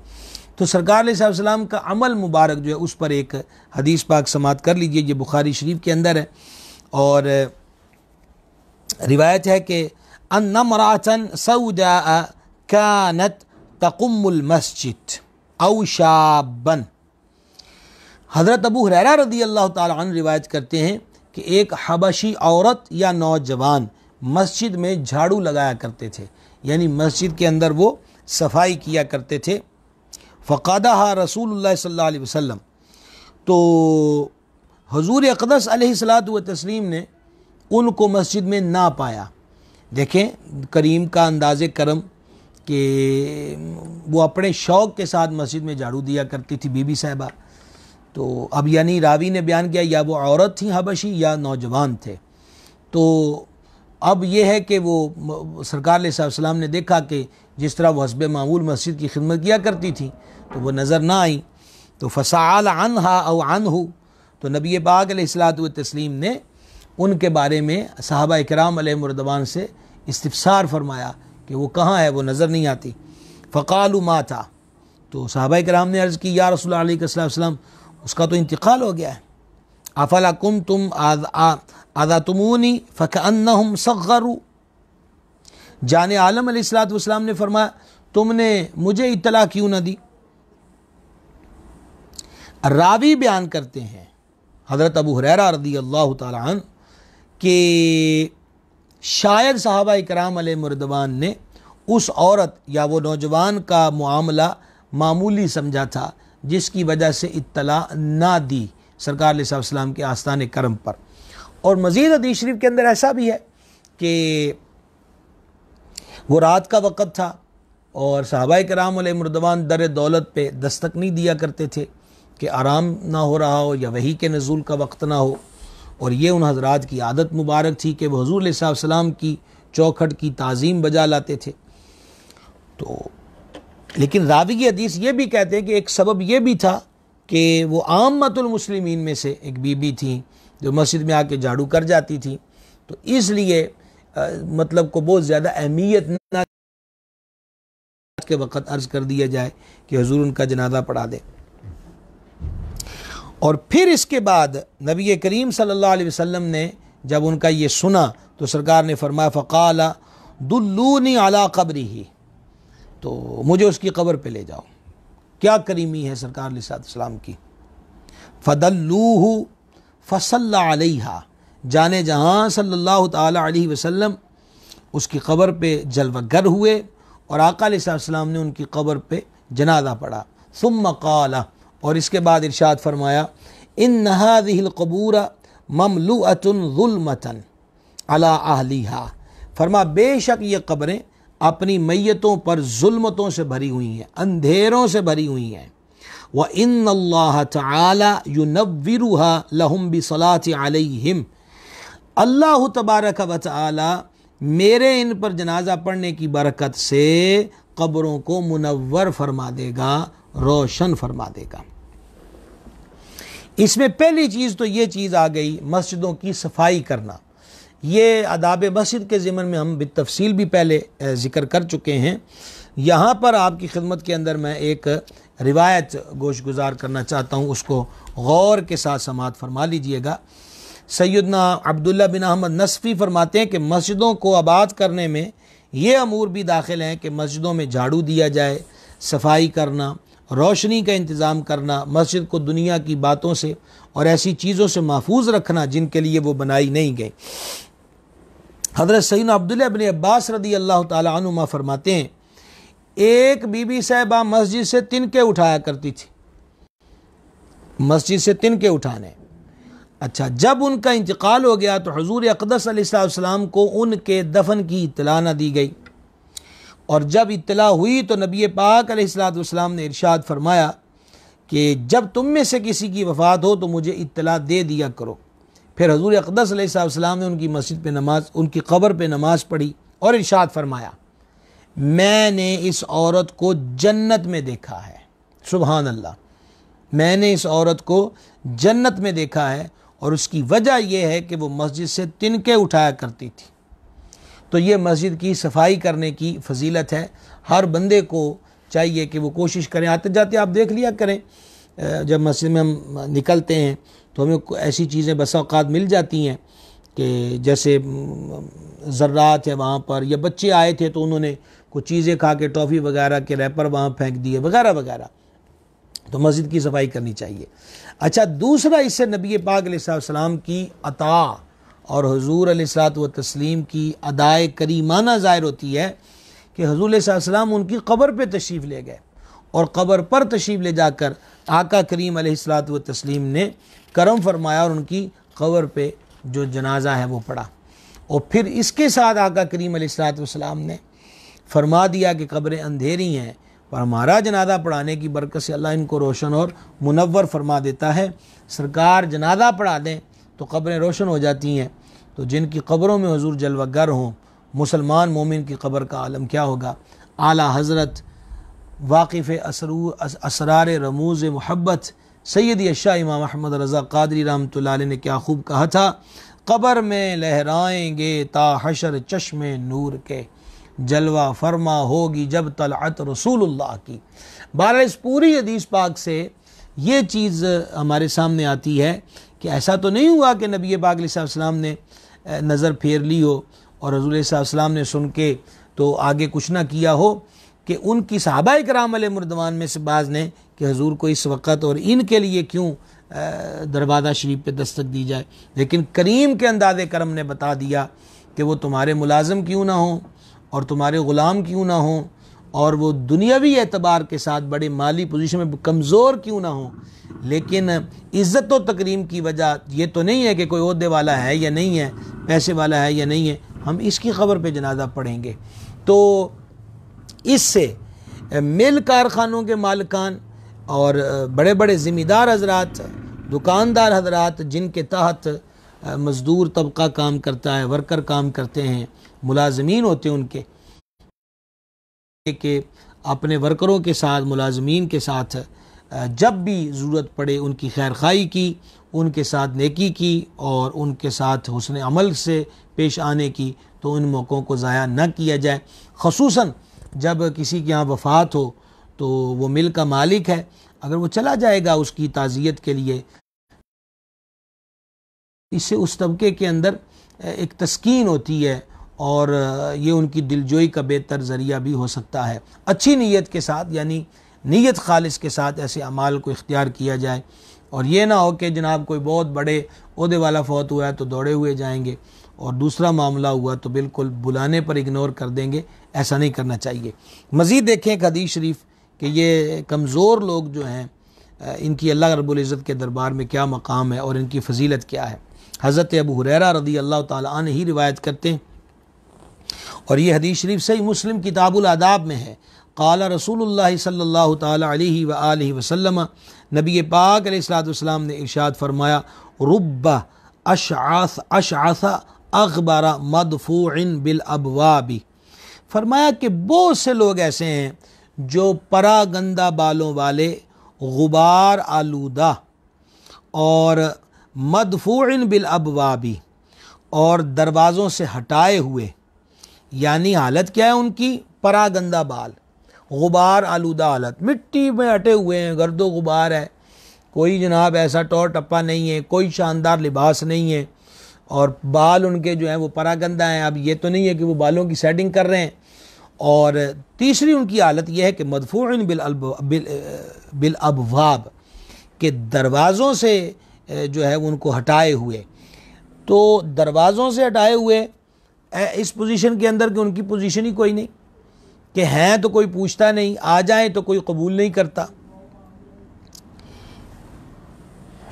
تو سرکار علیہ الصلوۃ والسلام کا عمل مبارک جو ہے اس پر ایک حدیث پاک سماعت کر لیجئے، یہ بخاری شریف کے اندر ہے، اور روایت ہے کہ ان امرأة سوداء كانت تقم المسجد او شابا۔ حضرت ابو ہریرہ رضی اللہ تعالی عنہ روایت کرتے ہیں کہ ایک حبشی عورت یا نوجوان مسجد میں جھاڑو لگایا کرتے تھے، یعنی مسجد کے اندر وہ صفائی کیا کرتے تھے۔ فقادها رسول اللہ صلی اللہ علیہ وسلم، تو حضور اقدس علیہ الصلوۃ والتسلیم نے ان کو مسجد میں نہ پایا۔ دیکھیں کریم کا انداز کرم کہ وہ اپنے شوق کے ساتھ مسجد میں جھاڑو دیا کرتی تھی بی بی صاحبہ۔ تو اب یعنی راوی نے بیان کیا یا وہ عورت تھی حبشی یا نوجوان تھے۔ تو اب یہ ہے کہ وہ سرکار علیہ السلام نے دیکھا کہ جس طرح وہ حسب معمول مسجد کی خدمت کیا کرتی تھی تو وہ نظر نہ آئی، تو فسأل عنہا او عنہ، تو نبی پاک علیہ الصلوۃ والتسلیم نے ان کے بارے میں صحابہ کرام علیہم رضوان سے استفسار فرمایا کہ وہ کہاں ہے، وہ نظر نہیں آتی۔ فقالوا مات، تو صحابہ کرام نے عرض کی یا رسول اللہ علیہ السلام اس کا تو انتقال ہو گیا ہے۔ افلا کنتم اذیتمونی فکأنہم صغروا، جان عالم علیہ الصلوۃ والسلام نے فرمایا تم نے مجھے اطلاع کیوں نہ دی۔ راوی بیان کرتے ہیں حضرت ابو ہریرہ رضی اللہ تعالی عنہ کہ شاید صحابہ کرام علیہ رضوان نے اس عورت یا وہ نوجوان کا معاملہ معمولی سمجھا تھا، جس کی وجہ سے اطلاع نہ دی سرکار علیہ السلام کے آستان کرم پر۔ اور مزید حدیث شریف کے اندر ایسا بھی ہے کہ وہ رات کا وقت تھا اور صحابہ کرام علیہ رضوان در دولت پہ دستک نہیں دیا کرتے تھے کہ آرام نہ ہو رہا ہو یا وحی کے نزول کا وقت نہ ہو، اور یہ ان حضرات کی عادت مبارک تھی کہ وہ حضور علیہ السلام کی چوکھٹ کی تعظیم بجا لاتے تھے۔ تو لیکن راوی حدیث یہ بھی کہتے ہیں کہ ایک سبب یہ بھی تھا کہ وہ عامت المسلمین میں سے ایک بی بی تھی جو مسجد میں آ کے جھاڑو کر جاتی تھی، تو اس لیے مطلب کو بہت زیادہ اہمیت نہ کے وقت عرض کر دیا جائے کہ حضور ان کا جنازہ پڑھا دے۔ اور پھر اس کے بعد نبی کریم صلی اللہ علیہ وسلم نے جب ان کا یہ سنا تو سرکار نے فرمایا فقال دلونی علی قبرہ، تو مجھے اس کی قبر پہ لے جاؤ۔ کیا کریمی ہے سرکار علیہ السلام کی۔ فدلوہ فصلی علیہا، جانے جہاں صلی اللہ تعالی علیہ وسلم اس کی قبر پہ جلوہ گر ہوئے اور آقا علیہ السلام نے ان کی قبر پہ جنازہ پڑھا۔ ثم قال، اور اس کے بعد ارشاد فرمایا ان هذه القبور مملوءۃ ظلمۃ علی اہلھا، فرما بے شک یہ قبریں اپنی میتوں پر ظلمتوں سے بھری ہوئی ہیں، اندھیروں سے بھری ہوئی ہیں۔ وَإِنَّ اللَّهَ تَعَالَى يُنَوِّرُهَا لَهُمْ بِصَلَاةِ عَلَيْهِمْ، اللہ تبارک و تعالی میرے ان پر جنازہ پڑھنے کی برکت سے قبروں کو منور فرما دے گا، روشن فرما دے گا۔ اس میں پہلی چیز تو یہ چیز آ گئی مسجدوں کی صفائی کرنا۔ یہ آداب مسجد کے ضمن میں ہم بالتفصیل بھی پہلے ذکر کر چکے ہیں۔ یہاں پر آپ کی خدمت کے اندر میں ایک روایت گوش گزار کرنا چاہتا ہوں، اس کو غور کے ساتھ سماعت فرما لیجئے گا۔ سیدنا عبداللہ بن احمد نصفی فرماتے ہیں کہ مسجدوں کو آباد کرنے میں یہ امور بھی داخل ہیں کہ مسجدوں میں جھاڑو دیا جائے، صفائی کرنا، روشنی کا انتظام کرنا، مسجد کو دنیا کی باتوں سے اور ایسی چیزوں سے محفوظ رکھنا جن کے لیے وہ بنائی نہیں گئی۔ حضرت سیدنا عبداللہ بن عباس رضی اللہ تعالی عنہما فرماتے ہیں ایک بی بی صاحبہ مسجد سے تنکے اٹھایا کرتی تھی، مسجد سے تنکے اٹھانے۔ اچھا، جب ان کا انتقال ہو گیا تو حضور اقدس علیہ السلام کو ان کے دفن کی اطلاع نہ دی گئی، اور جب اطلاع ہوئی تو نبی پاک علیہ السلام نے ارشاد فرمایا کہ جب تم میں سے کسی کی وفات ہو تو مجھے اطلاع دے دیا کرو۔ پھر حضور اقدس علیہ السلام نے ان کی مسجد پہ نماز، ان کی قبر پہ نماز پڑھی اور ارشاد فرمایا میں نے اس عورت کو جنت میں دیکھا ہے۔ سبحان اللہ، میں نے اس عورت کو جنت میں دیکھا ہے، اور اس کی وجہ یہ ہے کہ وہ مسجد سے تنکے اٹھایا کرتی تھی۔ تو یہ مسجد کی صفائی کرنے کی فضیلت ہے۔ ہر بندے کو چاہیے کہ وہ کوشش کریں۔ آتے جاتے آپ دیکھ لیا کریں، جب مسجد میں ہم نکلتے ہیں تو ہمیں ایسی چیزیں بسا اوقات مل جاتی ہیں کہ جیسے ذرات ہے وہاں پر، یا بچے آئے تھے تو انہوں نے کچھ چیزیں کھا کے ٹافی وغیرہ کے ریپر وہاں پھینک دیے وغیرہ وغیرہ، تو مسجد کی صفائی کرنی چاہیے۔ اچھا، دوسرا اس سے نبی پاک علیہ السلام کی عطا اور حضور علیہ الصلوۃ والتسلیم کی ادائے کریمانہ ظاہر ہوتی ہے کہ حضور علیہ السلام ان کی قبر پہ تشریف لے گئے، اور قبر پر تشریف لے جا کر آقا کریم علیہ الصلوۃ والتسلیم نے کرم فرمایا اور ان کی قبر پہ جو جنازہ ہے وہ پڑھا، اور پھر اس کے ساتھ آقا کریم علیہ الصلوۃ والسلام نے فرما دیا کہ قبریں اندھیری ہیں، پر ہمارا جنازہ پڑھانے کی برکت سے اللہ ان کو روشن اور منور فرما دیتا ہے۔ سرکار جنازہ پڑھا دیں تو قبریں روشن ہو جاتی ہیں، تو جن کی قبروں میں حضور جلوہ گر ہوں، مسلمان مومن کی قبر کا عالم کیا ہوگا۔ اعلیٰ حضرت واقف اسرار رموز محبت سیدی الشاہ امام احمد رضا قادری رحمۃ اللہ علیہ نے کیا خوب کہا تھا، قبر میں لہرائیں گے تا حشر چشم نور کے، جلوہ فرما ہوگی جب طلعت رسول اللہ کی۔ بہرحال اس پوری حدیث پاک سے یہ چیز ہمارے سامنے آتی ہے کہ ایسا تو نہیں ہوا کہ نبی پاک علیہ السلام نے نظر پھیر لی ہو اور حضور علیہ السلام نے سن کے تو آگے کچھ نہ کیا ہو، کہ ان کی صحابہ کرام علیہ مردوان میں سے بعض نے کہ حضور کو اس وقت اور ان کے لیے کیوں دروازہ شریف پہ دستک دی جائے، لیکن کریم کے انداز کرم نے بتا دیا کہ وہ تمہارے ملازم کیوں نہ ہوں اور تمہارے غلام کیوں نہ ہوں، اور وہ دنیاوی اعتبار کے ساتھ بڑے مالی پوزیشن میں کمزور کیوں نہ ہوں، لیکن عزت و تکریم کی وجہ یہ تو نہیں ہے کہ کوئی عہدے والا ہے یا نہیں ہے، پیسے والا ہے یا نہیں ہے، ہم اس کی قبر پہ جنازہ پڑھیں گے۔ تو اس سے مل کارخانوں کے مالکان اور بڑے بڑے ذمہ دار حضرات، دکاندار حضرات، جن کے تحت مزدور طبقہ کام کرتا ہے، ورکر کام کرتے ہیں، ملازمین ہوتے ہیں ان کے، کہ اپنے ورکروں کے ساتھ، ملازمین کے ساتھ جب بھی ضرورت پڑے ان کی خیر خواہی کی، ان کے ساتھ نیکی کی اور ان کے ساتھ حسن عمل سے پیش آنے کی، تو ان موقعوں کو ضائع نہ کیا جائے۔ خصوصاً جب کسی کے ہاں وفات ہو تو وہ مل کا مالک ہے، اگر وہ چلا جائے گا اس کی تعزیت کے لیے، اس سے اس طبقے کے اندر ایک تسکین ہوتی ہے اور یہ ان کی دلجوئی کا بہتر ذریعہ بھی ہو سکتا ہے۔ اچھی نیت کے ساتھ، یعنی نیت خالص کے ساتھ ایسے اعمال کو اختیار کیا جائے، اور یہ نہ ہو کہ جناب کوئی بہت بڑے عہدے والا فوت ہوا ہے تو دوڑے ہوئے جائیں گے، اور دوسرا معاملہ ہوا تو بالکل بلانے پر اگنور کر دیں گے، ایسا نہیں کرنا چاہیے۔ مزید دیکھیں ایک حدیث شریف کہ یہ کمزور لوگ جو ہیں ان کی اللہ رب العزت کے دربار میں کیا مقام ہے اور ان کی فضیلت کیا ہے۔ حضرت ابو ہریرہ رضی اللہ تعالیٰ عنہ ہی روایت کرتے ہیں، اور یہ حدیث شریف صحیح مسلم کتاب الآداب میں ہے۔ قال رسول اللہ صلی اللہ تعالیٰ علیہ وآلہ وسلم، نبی پاک علیہ الصلوۃ والسلام نے ارشاد فرمایا، رب اشعث اغبر مدفوع بالابواب، فرمایا کہ بہت سے لوگ ایسے ہیں جو پرا گندہ بالوں والے، غبار آلودہ، اور مدفوع بالابواب، اور دروازوں سے ہٹائے ہوئے، یعنی حالت کیا ہے ان کی؟ پرا گندہ بال، غبار آلودہ حالت، مٹی میں ہٹے ہوئے ہیں، گرد و غبار ہے، کوئی جناب ایسا ٹور ٹپا نہیں ہے، کوئی شاندار لباس نہیں ہے، اور بال ان کے جو ہیں وہ پرا گندہ ہیں۔ اب یہ تو نہیں ہے کہ وہ بالوں کی سیٹنگ کر رہے ہیں۔ اور تیسری ان کی حالت یہ ہے کہ مدفوع بالابواب، کہ دروازوں سے جو ہے ان کو ہٹائے ہوئے۔ تو دروازوں سے ہٹائے ہوئے اس پوزیشن کے اندر کہ ان کی پوزیشن ہی کوئی نہیں، کہ ہیں تو کوئی پوچھتا نہیں، آ جائیں تو کوئی قبول نہیں کرتا۔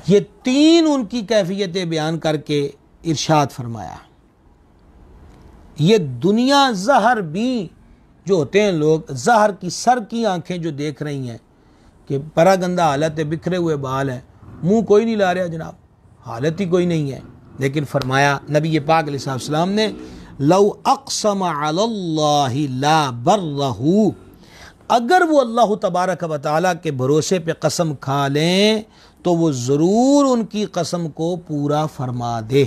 یہ تین ان کی کیفیتیں بیان کر کے ارشاد فرمایا، یہ دنیا زہر بھی جو ہوتے ہیں لوگ، زہر کی سر کی آنکھیں جو دیکھ رہی ہیں کہ پرا گندہ حالت ہے، بکھرے ہوئے بال ہیں، منہ کوئی نہیں لا رہا جناب، حالت ہی کوئی نہیں ہے، لیکن فرمایا نبی پاک علیہ السلام نے، لو اقسم علی اللہ لا برہ، اگر وہ اللہ تبارک و تعالیٰ کے بھروسے پہ قسم کھا لیں تو وہ ضرور ان کی قسم کو پورا فرما دے۔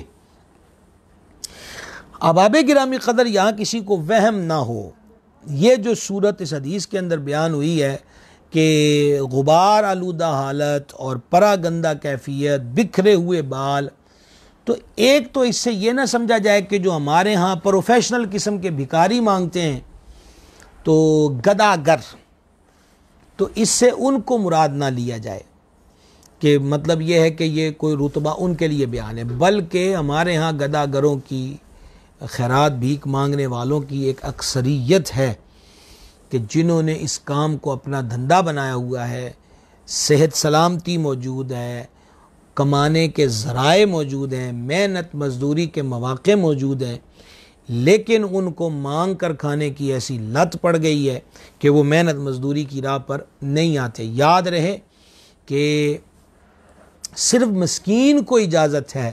احباب گرامی قدر، یہاں کسی کو وہم نہ ہو، یہ جو صورت اس حدیث کے اندر بیان ہوئی ہے کہ غبار آلودہ حالت اور پرا گندہ کیفیت، بکھرے ہوئے بال، تو ایک تو اس سے یہ نہ سمجھا جائے کہ جو ہمارے ہاں پروفیشنل قسم کے بھکاری مانگتے ہیں تو گداگر، تو اس سے ان کو مراد نہ لیا جائے کہ مطلب یہ ہے کہ یہ کوئی رتبہ ان کے لیے بیان ہے، بلکہ ہمارے ہاں گداگروں کی، خیرات بھیک مانگنے والوں کی ایک اکثریت ہے کہ جنہوں نے اس کام کو اپنا دھندا بنایا ہوا ہے، صحت سلامتی موجود ہے، کمانے کے ذرائع موجود ہیں، محنت مزدوری کے مواقع موجود ہیں، لیکن ان کو مانگ کر کھانے کی ایسی لت پڑ گئی ہے کہ وہ محنت مزدوری کی راہ پر نہیں آتے۔ یاد رہے کہ صرف مسکین کو اجازت ہے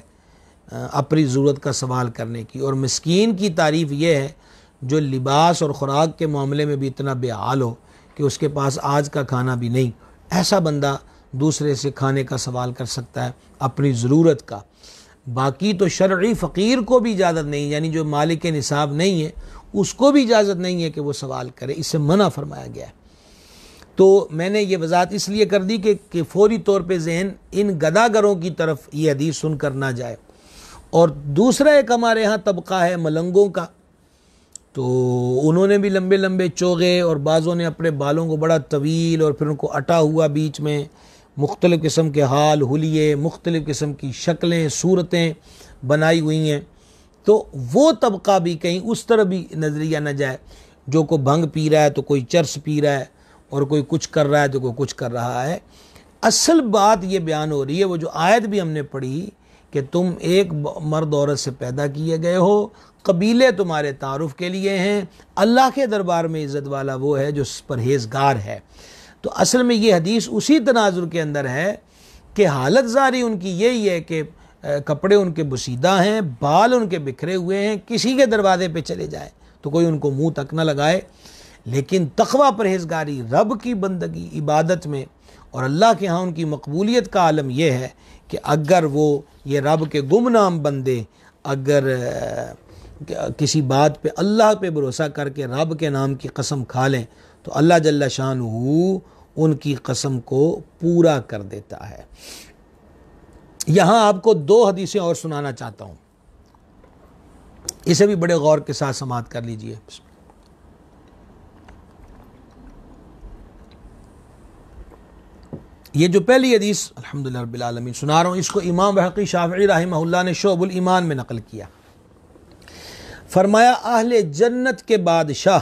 اپنی ضرورت کا سوال کرنے کی، اور مسکین کی تعریف یہ ہے جو لباس اور خوراک کے معاملے میں بھی اتنا بے حال ہو کہ اس کے پاس آج کا کھانا بھی نہیں، ایسا بندہ دوسرے سے کھانے کا سوال کر سکتا ہے اپنی ضرورت کا۔ باقی تو شرعی فقیر کو بھی اجازت نہیں، یعنی جو مالک نصاب نہیں ہے اس کو بھی اجازت نہیں ہے کہ وہ سوال کرے، اس سے منع فرمایا گیا ہے۔ تو میں نے یہ وضاحت اس لیے کر دی کہ فوری طور پہ ذہن ان گداگروں کی طرف یہ حدیث سن کر نہ جائے۔ اور دوسرا ایک ہمارے ہاں طبقہ ہے ملنگوں کا، تو انہوں نے بھی لمبے لمبے چوغے، اور بعضوں نے اپنے بالوں کو بڑا طویل اور پھر ان کو اٹا ہوا بیچ میں، مختلف قسم کے حال حلیے، مختلف قسم کی شکلیں صورتیں بنائی ہوئی ہیں۔ تو وہ طبقہ بھی کہیں اس طرح بھی نظریہ نہ جائے، جو کوئی بھنگ پی رہا ہے تو کوئی چرس پی رہا ہے، اور کوئی کچھ کر رہا ہے تو کوئی کچھ کر رہا ہے۔ اصل بات یہ بیان ہو رہی ہے، وہ جو آیت بھی ہم نے پڑھی کہ تم ایک مرد عورت سے پیدا کیے گئے ہو، قبیلے تمہارے تعارف کے لیے ہیں، اللہ کے دربار میں عزت والا وہ ہے جو پرہیزگار ہے۔ تو اصل میں یہ حدیث اسی تناظر کے اندر ہے کہ حالت ظاہری ان کی یہی ہے کہ کپڑے ان کے بسیدہ ہیں، بال ان کے بکھرے ہوئے ہیں، کسی کے دروازے پہ چلے جائیں تو کوئی ان کو منہ تک نہ لگائے، لیکن تقوی پرہیزگاری، رب کی بندگی عبادت میں اور اللہ کے ہاں ان کی مقبولیت کا عالم یہ ہے کہ اگر وہ یہ رب کے گمنام بندے اگر کسی بات پہ اللہ پہ بھروسہ کر کے رب کے نام کی قسم کھا لیں تو اللہ جل شانہ ان کی قسم کو پورا کر دیتا ہے۔ یہاں آپ کو 2 حدیثیں اور سنانا چاہتا ہوں، اسے بھی بڑے غور کے ساتھ سماعت کر لیجئے۔ یہ جو پہلی حدیث الحمدللہ رب العالمین سنا رہا ہوں، اس کو امام بحقی شافعی رحمہ اللہ نے شعب الایمان میں نقل کیا۔ فرمایا اہل جنت کے بادشاہ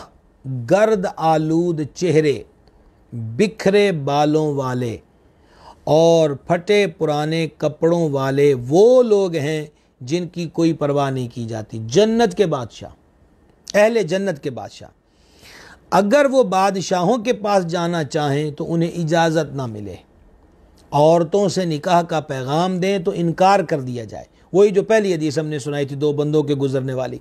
گرد آلود چہرے، بکھرے بالوں والے اور پھٹے پرانے کپڑوں والے وہ لوگ ہیں جن کی کوئی پرواہ نہیں کی جاتی۔ جنت کے بادشاہ، اہل جنت کے بادشاہ، اگر وہ بادشاہوں کے پاس جانا چاہیں تو انہیں اجازت نہ ملے، عورتوں سے نکاح کا پیغام دیں تو انکار کر دیا جائے۔ وہی جو پہلی حدیث ہم نے سنائی تھی 2 بندوں کے گزرنے والی،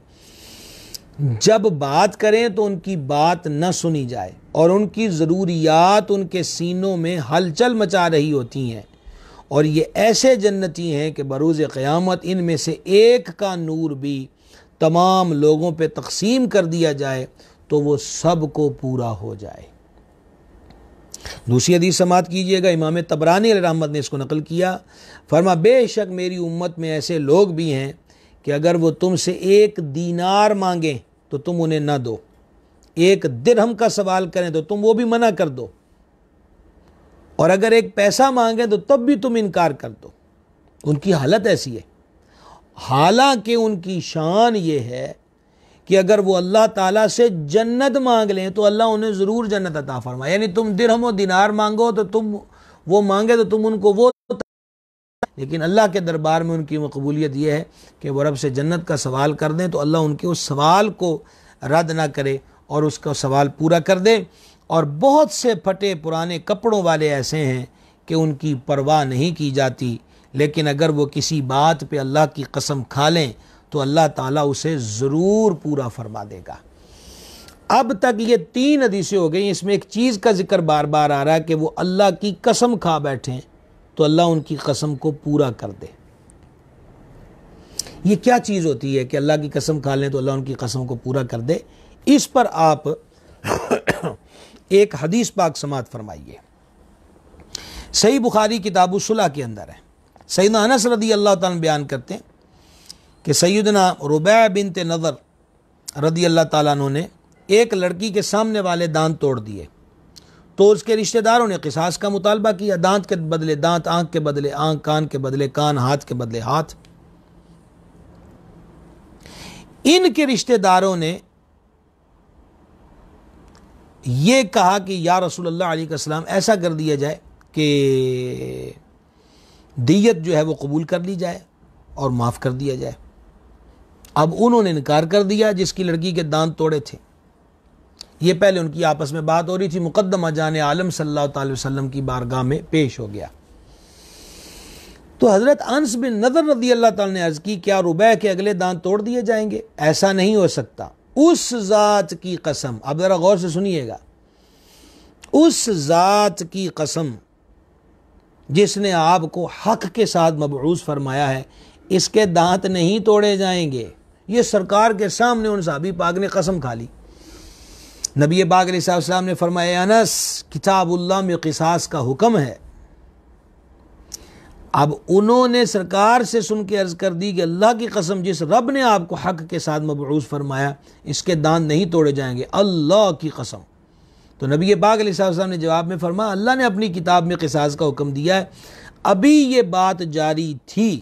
جب بات کریں تو ان کی بات نہ سنی جائے، اور ان کی ضروریات ان کے سینوں میں ہلچل مچا رہی ہوتی ہیں، اور یہ ایسے جنتی ہیں کہ بروز قیامت ان میں سے ایک کا نور بھی تمام لوگوں پہ تقسیم کر دیا جائے تو وہ سب کو پورا ہو جائے۔ دوسری حدیث سماعت کیجئے گا، امام طبرانی علیہ رحمت نے اس کو نقل کیا۔ فرما بے شک میری امت میں ایسے لوگ بھی ہیں کہ اگر وہ تم سے 1 دینار مانگیں تو تم انہیں نہ دو، 1 درہم کا سوال کریں تو تم وہ بھی منع کر دو، اور اگر 1 پیسہ مانگیں تو تب بھی تم انکار کر دو۔ ان کی حالت ایسی ہے، حالانکہ ان کی شان یہ ہے کہ اگر وہ اللہ تعالیٰ سے جنت مانگ لیں تو اللہ انہیں ضرور جنت عطا فرمائے۔ یعنی تم درہم و دینار مانگو تو تم وہ مانگے تو تم ان کو وہ، لیکن اللہ کے دربار میں ان کی مقبولیت یہ ہے کہ وہ رب سے جنت کا سوال کر دیں تو اللہ ان کے اس سوال کو رد نہ کرے اور اس کا سوال پورا کر دے۔ اور بہت سے پھٹے پرانے کپڑوں والے ایسے ہیں کہ ان کی پرواہ نہیں کی جاتی، لیکن اگر وہ کسی بات پہ اللہ کی قسم کھا لیں تو اللہ تعالیٰ اسے ضرور پورا فرما دے گا۔ اب تک یہ 3 حدیثیں ہو گئی، اس میں ایک چیز کا ذکر بار بار آ رہا ہے کہ وہ اللہ کی قسم کھا بیٹھیں تو اللہ ان کی قسم کو پورا کر دے۔ یہ کیا چیز ہوتی ہے کہ اللہ کی قسم کھا لیں تو اللہ ان کی قسم کو پورا کر دے؟ اس پر آپ ایک حدیث پاک سماعت فرمائیے، صحیح بخاری کتاب الصلح کے اندر ہے۔ سیدنا انس رضی اللہ تعالیٰ عنہ بیان کرتے ہیں کہ سیدنا ربیع بنت نضر رضی اللہ تعالیٰ عنہ نے ایک لڑکی کے سامنے والے دانت توڑ دیے، تو اس کے رشتہ داروں نے قصاص کا مطالبہ کیا، دانت کے بدلے دانت، آنکھ کے بدلے آنکھ، کان کے بدلے کان، ہاتھ کے بدلے ہاتھ۔ ان کے رشتہ داروں نے یہ کہا کہ یا رسول اللہ علیہ السلام ایسا کر دیا جائے کہ دیت جو ہے وہ قبول کر لی جائے اور معاف کر دیا جائے۔ اب انہوں نے انکار کر دیا جس کی لڑکی کے دانت توڑے تھے۔ یہ پہلے ان کی آپس میں بات ہو رہی تھی، مقدمہ جان عالم صلی اللہ تعالی وسلم کی بارگاہ میں پیش ہو گیا۔ تو حضرت انس بن نضر رضی اللہ تعالی نے عرض کی کیا ربیع کے اگلے دانت توڑ دیے جائیں گے؟ ایسا نہیں ہو سکتا، اس ذات کی قسم، اب ذرا غور سے سنیے گا، اس ذات کی قسم جس نے آپ کو حق کے ساتھ مبعوث فرمایا ہے، اس کے دانت نہیں توڑے جائیں گے۔ یہ سرکار کے سامنے ان صحابی پاک نے قسم کھا لی۔ نبی پاک علیہ السلام نے فرمایا انس، کتاب اللہ میں قصاص کا حکم ہے۔ اب انہوں نے سرکار سے سن کے عرض کر دی کہ اللہ کی قسم جس رب نے آپ کو حق کے ساتھ مبعوث فرمایا اس کے دانت نہیں توڑے جائیں گے، اللہ کی قسم۔ تو نبی پاک علیہ السلام نے جواب میں فرمایا اللہ نے اپنی کتاب میں قصاص کا حکم دیا ہے۔ ابھی یہ بات جاری تھی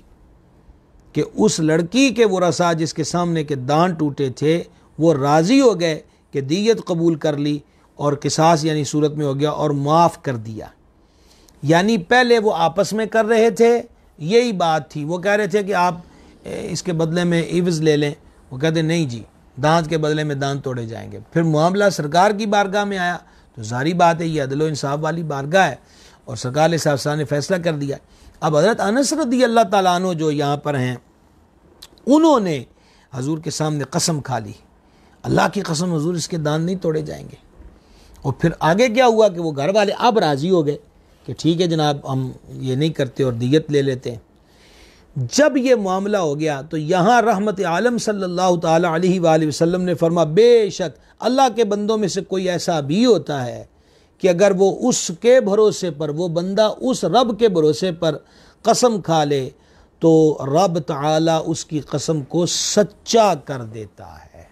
کہ اس لڑکی کے ورثاء جس کے سامنے کے دانت ٹوٹے تھے وہ راضی ہو گئے کہ دیت قبول کر لی اور قصاص یعنی صورت میں ہو گیا اور معاف کر دیا۔ یعنی پہلے وہ آپس میں کر رہے تھے، یہی بات تھی، وہ کہہ رہے تھے کہ آپ اس کے بدلے میں عوض لے لیں، وہ کہتے نہیں جی دانت کے بدلے میں دانت توڑے جائیں گے۔ پھر معاملہ سرکار کی بارگاہ میں آیا تو ظاہری بات ہے یہ عدل و انصاف والی بارگاہ ہے اور سرکار علیہ السلام نے فیصلہ کر دیا۔ اب حضرت انس رضی اللہ تعالیٰ عنہ جو یہاں پر ہیں انہوں نے حضور کے سامنے قسم کھا لی، اللہ کی قسم حضور اس کے دانت نہیں توڑے جائیں گے۔ اور پھر آگے کیا ہوا کہ وہ گھر والے اب راضی ہو گئے کہ ٹھیک ہے جناب ہم یہ نہیں کرتے اور دیت لے لیتے ہیں۔ جب یہ معاملہ ہو گیا تو یہاں رحمت عالم صلی اللہ تعالی علیہ وآلہ وسلم نے فرمایا بے شک اللہ کے بندوں میں سے کوئی ایسا بھی ہوتا ہے کہ اگر وہ اس کے بھروسے پر، وہ بندہ اس رب کے بھروسے پر قسم کھا لے تو رب تعالی اس کی قسم کو سچا کر دیتا ہے۔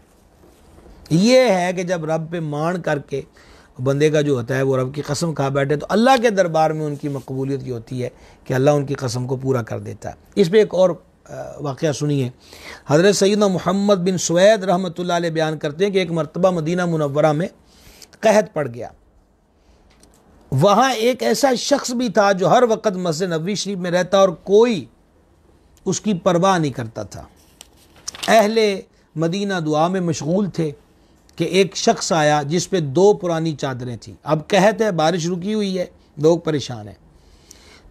یہ ہے کہ جب رب پہ مان کر کے بندے کا جو ہوتا ہے وہ رب کی قسم کھا بیٹھے تو اللہ کے دربار میں ان کی مقبولیت یہ ہوتی ہے کہ اللہ ان کی قسم کو پورا کر دیتا ہے۔ اس پہ ایک اور واقعہ سنیے، حضرت سیدنا محمد بن سوید رحمۃ اللہ علیہ بیان کرتے ہیں کہ ایک مرتبہ مدینہ منورہ میں قحط پڑ گیا۔ وہاں ایک ایسا شخص بھی تھا جو ہر وقت مسجد نبوی شریف میں رہتا اور کوئی اس کی پرواہ نہیں کرتا تھا۔ اہل مدینہ دعا میں مشغول تھے کہ ایک شخص آیا جس پہ 2 پرانی چادریں تھیں، اب قحط ہے، بارش رکی ہوئی ہے، لوگ پریشان ہیں،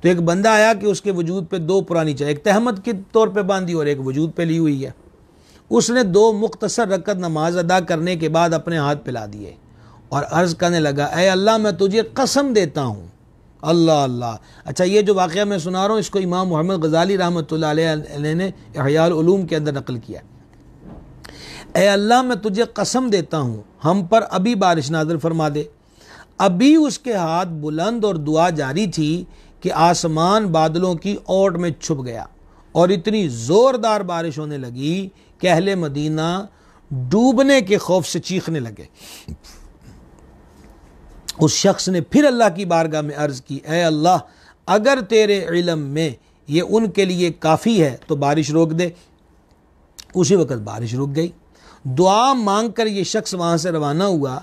تو ایک بندہ آیا کہ اس کے وجود پہ 2 پرانی چادریں، ایک تہمت کے طور پہ باندھی اور ایک وجود پہ لی ہوئی ہے۔ اس نے 2 مختصر رکعت نماز ادا کرنے کے بعد اپنے ہاتھ پھیلا دیے اور عرض کرنے لگا اے اللہ میں تجھے قسم دیتا ہوں، اللہ اللہ۔ اچھا یہ جو واقعہ میں سنا رہا ہوں اس کو امام محمد غزالی رحمۃ اللہ علیہ نے احیاء العلوم کے اندر نقل کیا۔ اے اللہ میں تجھے قسم دیتا ہوں ہم پر ابھی بارش نازل فرما دے۔ ابھی اس کے ہاتھ بلند اور دعا جاری تھی کہ آسمان بادلوں کی اوٹ میں چھپ گیا اور اتنی زوردار بارش ہونے لگی کہ اہل مدینہ ڈوبنے کے خوف سے چیخنے لگے۔ اس شخص نے پھر اللہ کی بارگاہ میں عرض کی اے اللہ اگر تیرے علم میں یہ ان کے لیے کافی ہے تو بارش روک دے۔ اسی وقت بارش رک گئی۔ دعا مانگ کر یہ شخص وہاں سے روانہ ہوا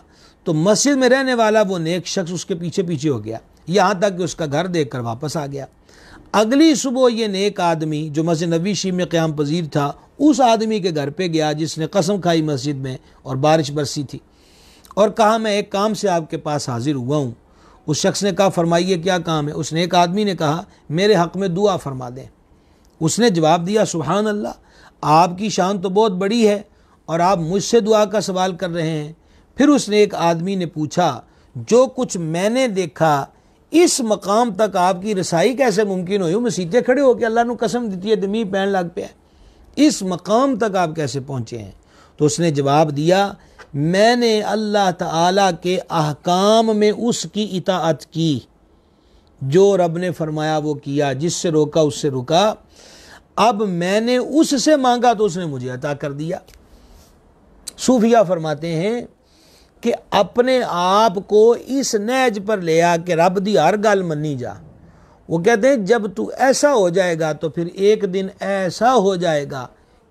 تو مسجد میں رہنے والا وہ نیک شخص اس کے پیچھے پیچھے ہو گیا یہاں تک کہ اس کا گھر دیکھ کر واپس آ گیا۔ اگلی صبح یہ نیک آدمی جو مسجد نبوی شریف میں قیام پذیر تھا اس آدمی کے گھر پہ گیا جس نے قسم کھائی مسجد میں اور بارش برسی تھی، اور کہا میں ایک کام سے آپ کے پاس حاضر ہوا ہوں۔ اس شخص نے کہا فرمائیے کیا کام ہے؟ اس نیک آدمی نے کہا میرے حق میں دعا فرما دیں۔ اس نے جواب دیا سبحان اللہ، آپ کی شان تو بہت بڑی ہے اور آپ مجھ سے دعا کا سوال کر رہے ہیں۔ پھر اس نیک آدمی نے پوچھا جو کچھ میں نے دیکھا اس مقام تک آپ کی رسائی کیسے ممکن ہوئی؟ مسیطے کھڑے ہو کے اللہ نے قسم دیتی ہے دمی پہن لگ پہ ہے۔ اس مقام تک آپ کیسے پہنچے ہیں؟ تو اس نے جواب دیا میں نے اللہ تعالیٰ کے احکام میں اس کی اطاعت کی، جو رب نے فرمایا وہ کیا، جس سے روکا اس سے رکا، اب میں نے اس سے مانگا تو اس نے مجھے عطا کر دیا۔ صوفیہ فرماتے ہیں کہ اپنے آپ کو اس نہج پر لے آ کہ رب دی ہر گل منی جا۔ وہ کہتے ہیں جب تو ایسا ہو جائے گا تو پھر ایک دن ایسا ہو جائے گا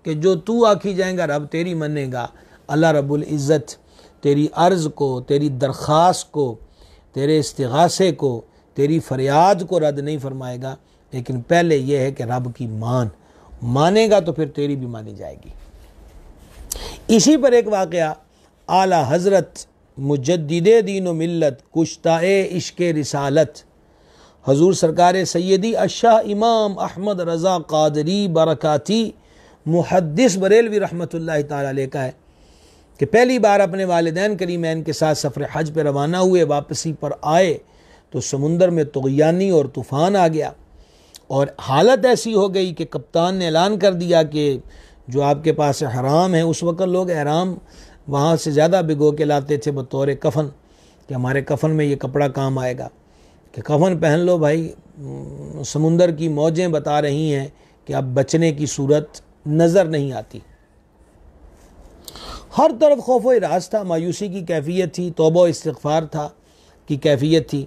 کہ جو تو آکھی جائیں گا رب تیری منے گا، اللہ رب العزت تیری عرض کو، تیری درخواست کو، تیرے استغاثے کو، تیری فریاد کو رد نہیں فرمائے گا، لیکن پہلے یہ ہے کہ رب کی مانے گا تو پھر تیری بھی مانی جائے گی۔ اسی پر ایک واقعہ، اعلیٰ حضرت مجدد دین و ملت کشتۂ عشق رسالت حضور سرکار سیدی الشاہ امام احمد رضا قادری برکاتی محدث بریلوی رحمۃ اللہ تعالی علیہ کا ہے کہ پہلی بار اپنے والدین کریمین کے ساتھ سفر حج پہ روانہ ہوئے، واپسی پر آئے تو سمندر میں طغیانی اور طوفان آ گیا، اور حالت ایسی ہو گئی کہ کپتان نے اعلان کر دیا کہ جو آپ کے پاس احرام ہے، اس وقت لوگ احرام وہاں سے زیادہ بھگو کے لاتے تھے بطور کفن، کہ ہمارے کفن میں یہ کپڑا کام آئے گا، کہ کفن پہن لو بھائی، سمندر کی موجیں بتا رہی ہیں کہ اب بچنے کی صورت نظر نہیں آتی۔ ہر طرف خوف و ہراس تھا، مایوسی کی کیفیت تھی، توبہ و استغفار کی کیفیت تھی۔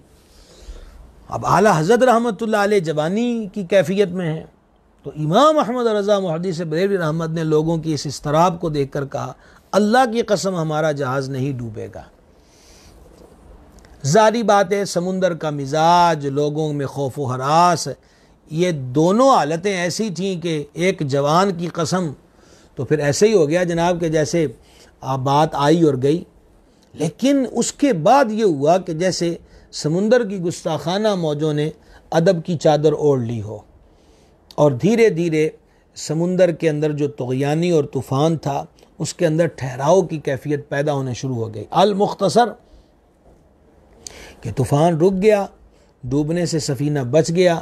اب اعلیٰ حضرت رحمۃ اللہ علیہ جوانی کی کیفیت میں ہیں، تو امام احمد رضا محدث بریلوی رحمت نے لوگوں کی اس اضطراب کو دیکھ کر کہا اللہ کی قسم ہمارا جہاز نہیں ڈوبے گا۔ ظاہری بات ہے سمندر کا مزاج، لوگوں میں خوف و ہراس، یہ دونوں حالتیں ایسی تھیں کہ ایک جوان کی قسم تو پھر ایسے ہی ہو گیا جناب کہ جیسے بات آئی اور گئی۔ لیکن اس کے بعد یہ ہوا کہ جیسے سمندر کی گستاخانہ موجوں نے ادب کی چادر اوڑھ لی ہو، اور دھیرے دھیرے سمندر کے اندر جو طغیانی اور طوفان تھا اس کے اندر ٹھہراؤ کی کیفیت پیدا ہونے شروع ہو گئی۔ المختصر کہ طوفان رک گیا، ڈوبنے سے سفینہ بچ گیا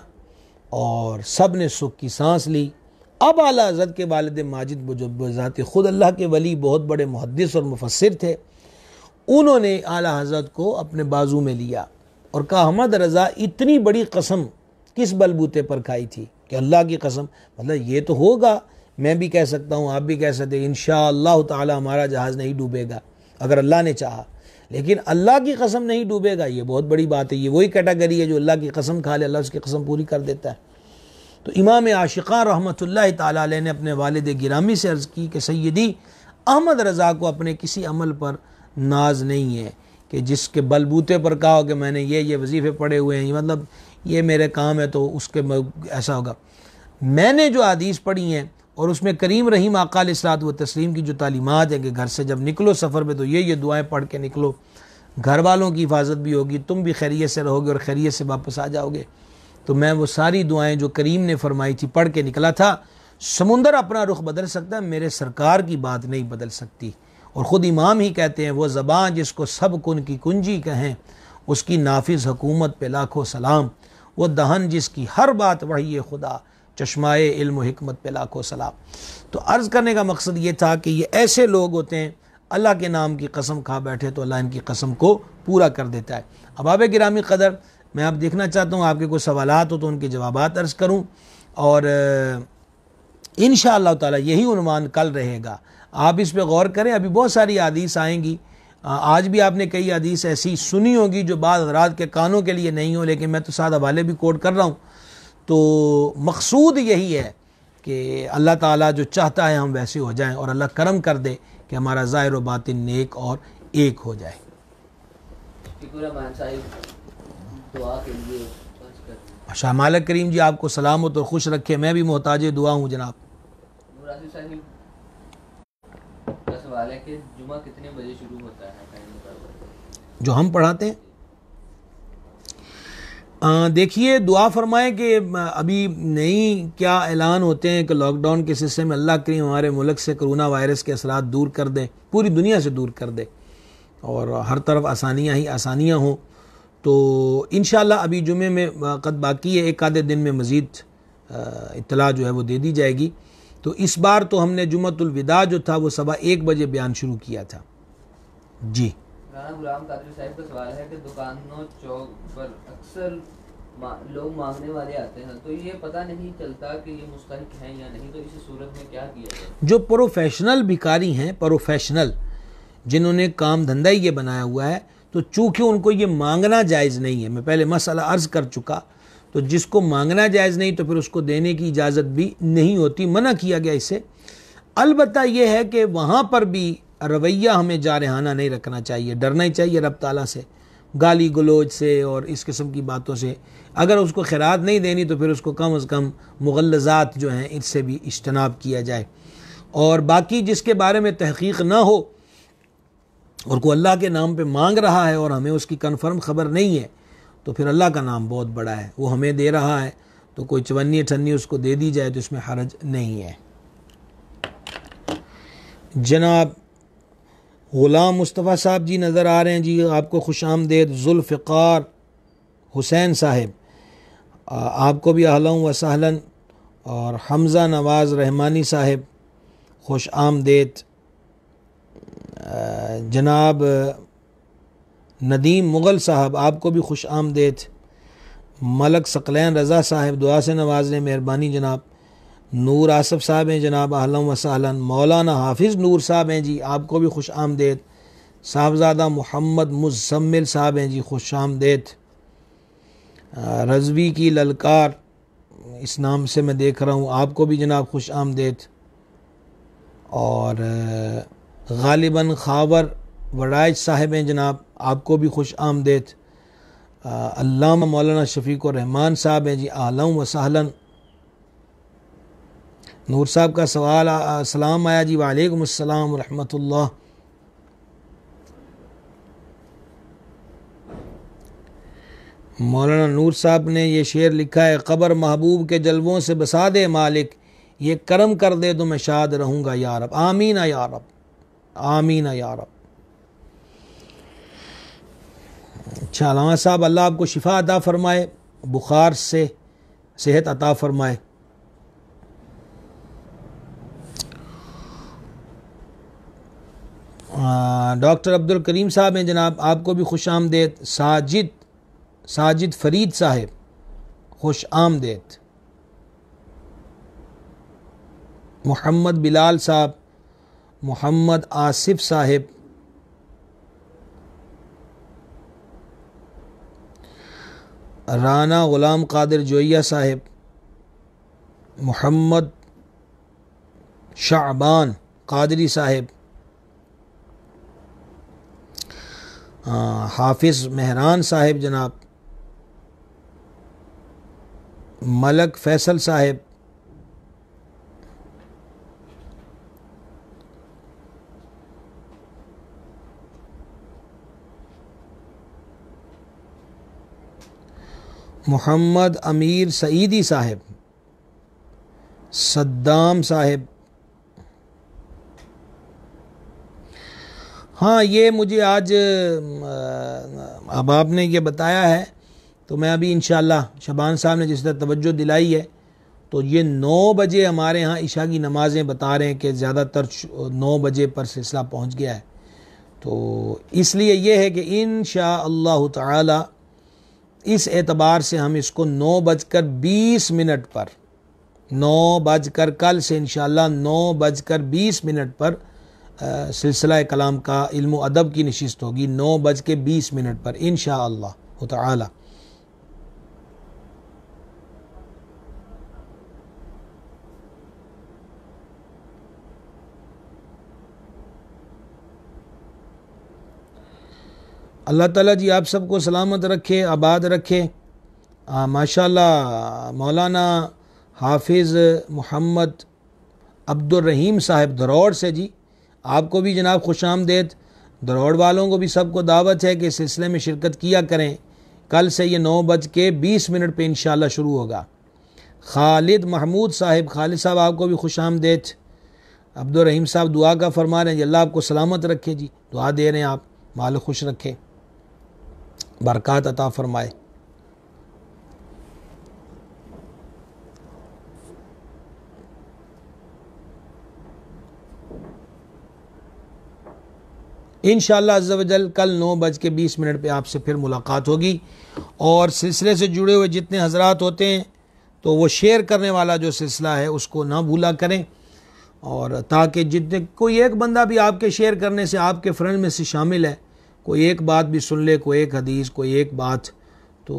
اور سب نے سکھ کی سانس لی۔ اب اعلیٰ حضرت کے والد ماجد بذات خود اللہ کے ولی بہت بڑے محدث اور مفسر تھے، انہوں نے اعلیٰ حضرت کو اپنے بازو میں لیا اور کہا احمد رضا اتنی بڑی قسم کس بلبوتے پر کھائی تھی کہ اللہ کی قسم، مطلب یہ تو ہوگا، میں بھی کہہ سکتا ہوں، آپ بھی کہہ سکتے ہیں انشاءاللہ تعالی ہمارا جہاز نہیں ڈوبے گا اگر اللہ نے چاہا، لیکن اللہ کی قسم نہیں ڈوبے گا یہ بہت بڑی بات ہے۔ یہ وہی کیٹیگری ہے جو اللہ کی قسم کھا لے اللہ اس کی قسم پوری کر دیتا ہے۔ تو امام عاشقاں رحمۃ اللہ تعالی علیہ نے اپنے والد گرامی سے عرض کی کہ سیدی احمد رضا کو اپنے کسی عمل پر ناز نہیں ہے کہ جس کے بلبوتے پر کہا ہو کہ میں نے یہ وظیفے پڑھے ہوئے ہیں، مطلب یہ میرے کام ہے تو اس کے ایسا ہوگا۔ میں نے جو حدیث پڑھی ہیں اور اس میں کریم رحیم آقا علیہ الصلوۃ والتسلیم کی جو تعلیمات ہیں کہ گھر سے جب نکلو سفر پہ تو یہ دعائیں پڑھ کے نکلو، گھر والوں کی حفاظت بھی ہوگی، تم بھی خیریت سے رہو گے اور خیریت سے واپس آ جاؤ گے۔ تو میں وہ ساری دعائیں جو کریم نے فرمائی تھی پڑھ کے نکلا تھا۔ سمندر اپنا رخ بدل سکتا ہے، میرے سرکار کی بات نہیں بدل سکتی، اور خود امام ہی کہتے ہیں وہ زبان جس کو سب کن کی کنجی کہیں، اس کی نافذ حکومت پہ لاکھوں سلام، وہ دہن جس کی ہر بات وحی خدا، چشمائے علم و حکمت پہ لاکھوں سلام۔ تو عرض کرنے کا مقصد یہ تھا کہ یہ ایسے لوگ ہوتے ہیں اللہ کے نام کی قسم کھا بیٹھے تو اللہ ان کی قسم کو پورا کر دیتا ہے۔ اب آپ گرامی قدر، میں اب دیکھنا چاہتا ہوں آپ کے کوئی سوالات ہو تو ان کے جوابات عرض کروں، اور انشاءاللہ تعالی یہی عنوان کل رہے گا، آپ اس پہ غور کریں۔ ابھی بہت ساری حدیث آئیں گی، آج بھی آپ نے کئی حدیث ایسی سنی ہوگی جو بعض حضرات کے کانوں کے لیے نہیں ہو، لیکن میں تو ساتھ حوالے بھی کوٹ کر رہا ہوں۔ تو مقصود یہی ہے کہ اللہ تعالیٰ جو چاہتا ہے ہم ویسے ہو جائیں، اور اللہ کرم کر دے کہ ہمارا ظاہر و باطن نیک اور ایک ہو جائے۔ شاہ مالک کریم جی آپ کو سلامت اور خوش رکھے، میں بھی محتاج دعا ہوں جناب۔ سوال ہے کہ جمعہ کتنے بجے شروع ہوتا ہے جو ہم پڑھاتے ہیں؟ دیکھیے دعا فرمائیں کہ ابھی نئی کیا اعلان ہوتے ہیں کہ لاک ڈاؤن کے سلسلے میں اللہ کریم ہمارے ملک سے کرونا وائرس کے اثرات دور کر دے، پوری دنیا سے دور کر دے، اور ہر طرف آسانیاں ہی آسانیاں ہوں۔ تو انشاءاللہ ابھی جمعے میں قد باقی ہے، ایک آدھے دن میں مزید اطلاع جو ہے وہ دے دی جائے گی۔ تو اس بار تو ہم نے جمعۃ الوداع جو تھا وہ 1:15 بجے بیان شروع کیا تھا. جی رانا غلام قادری صاحب کا سوال ہے کہ دکانوں چوک پر اکثر لوگ مانگنے والے آتے ہیں تو یہ پتہ نہیں چلتا کہ یہ مستحق ہیں یا نہیں، تو اسی صورت میں کیا کیا جائے؟ جو پروفیشنل بھکاری ہیں، پروفیشنل جنہوں نے کام دھندا ہی یہ بنایا ہوا ہے، تو چونکہ ان کو یہ مانگنا جائز نہیں ہے، میں پہلے مسئلہ عرض کر چکا، تو جس کو مانگنا جائز نہیں تو پھر اس کو دینے کی اجازت بھی نہیں ہوتی، منع کیا گیا اس سے. البتہ یہ ہے کہ وہاں پر بھی رویہ ہمیں جارحانہ نہیں رکھنا چاہیے، ڈرنا ہی چاہیے رب تعالیٰ سے، گالی گلوچ سے اور اس قسم کی باتوں سے. اگر اس کو خیرات نہیں دینی تو پھر اس کو کم از کم مغلظات جو ہیں اس سے بھی اجتناب کیا جائے. اور باقی جس کے بارے میں تحقیق نہ ہو اور کوئی اللہ کے نام پہ مانگ رہا ہے اور ہمیں اس کی کنفرم خبر نہیں ہے، تو پھر اللہ کا نام بہت بڑا ہے، وہ ہمیں دے رہا ہے تو کوئی 54 اس کو دے دی جائے تو اس میں حرج نہیں ہے. جناب غلام مصطفیٰ صاحب جی نظر آ رہے ہیں جی، آپ کو خوش آمدید. ذوالفقار حسین صاحب آپ کو بھی اہلا و سہلا، اور حمزہ نواز رحمانی صاحب خوش آمدید. جناب ندیم مغل صاحب آپ کو بھی خوش آمدید. ملک ثقلین رضا صاحب دعا سے نواز لیں، مہربانی جناب. نور آصف صاحب ہیں جناب، اہلا و سہلا. مولانا حافظ نور صاحب ہیں جی، آپ کو بھی خوش آمدید. صاحبزادہ محمد مزمل صاحب ہیں جی، خوش آمدید. رضوی کی للکار اس نام سے میں دیکھ رہا ہوں، آپ کو بھی جناب خوش آمدید. اور غالباً خاور وڑائچ صاحب ہیں جناب، آپ کو بھی خوش آمدید. علامہ مولانا شفیق الرحمان صاحب ہیں جی، اہلا و سہلا. نور صاحب کا سوال سلام آیا جی، وعلیکم السلام ورحمۃ اللہ. مولانا نور صاحب نے یہ شعر لکھا ہے، قبر محبوب کے جلووں سے بسا دے مالک، یہ کرم کر دے تو میں شاد رہوں گا یا رب. آمین یا رب، آمین یا رب. اچھا علامہ صاحب، اللہ آپ کو شفا عطا فرمائے، بخار سے صحت عطا فرمائے. ڈاکٹر عبد الکریم صاحب ہیں جناب، آپ کو بھی خوش آمدید. ساجد فرید صاحب خوش آمدید. محمد بلال صاحب، محمد آصف صاحب، رانا غلام قادر جویہ صاحب، محمد شعبان قادری صاحب، حافظ مہران صاحب جناب، ملک فیصل صاحب، محمد امیر سعیدی صاحب، صدام صاحب. ہاں یہ مجھے آج اب آپ نے یہ بتایا ہے تو میں ابھی انشاءاللہ شبان صاحب نے جس طرح توجہ دلائی ہے تو یہ 9 بجے ہمارے ہاں عشاء کی نمازیں بتا رہے ہیں کہ زیادہ تر 9 بجے پر سلسلہ پہنچ گیا ہے. تو اس لیے یہ ہے کہ انشاءاللہ تعالی اس اعتبار سے ہم اس کو 9:20 پر 9 کل سے انشاءاللہ 9:20 پر سلسلہ کلام کا علم و ادب کی نشست ہوگی 9:20 پر انشاءاللہ تعالی. اللہ تعالیٰ جی آپ سب کو سلامت رکھے، آباد رکھے. ماشاءاللہ مولانا حافظ محمد عبد الرحیم صاحب دروڑ سے جی، آپ کو بھی جناب خوش آمدید. دروڑ والوں کو بھی سب کو دعوت ہے کہ اس سلسلے میں شرکت کیا کریں. کل سے یہ 9:20 پہ انشاءاللہ شروع ہوگا. خالد محمود صاحب، خالد صاحب آپ کو بھی خوش آمدید. عبد الرحیم صاحب دعا کا فرما رہے ہیں جی، اللہ آپ کو سلامت رکھے جی، دعا دے رہے ہیں آپ، مال خوش رکھے، برکات عطا فرمائے. انشاءاللہ عز و جل کل 9:20 پہ آپ سے پھر ملاقات ہوگی، اور سلسلے سے جڑے ہوئے جتنے حضرات ہوتے ہیں تو وہ شیئر کرنے والا جو سلسلہ ہے اس کو نہ بھولا کریں، اور تاکہ جتنے کوئی ایک بندہ بھی آپ کے شیئر کرنے سے آپ کے فرینڈ میں سے شامل ہے، کوئی ایک بات بھی سن لے، کوئی ایک حدیث، کوئی ایک بات، تو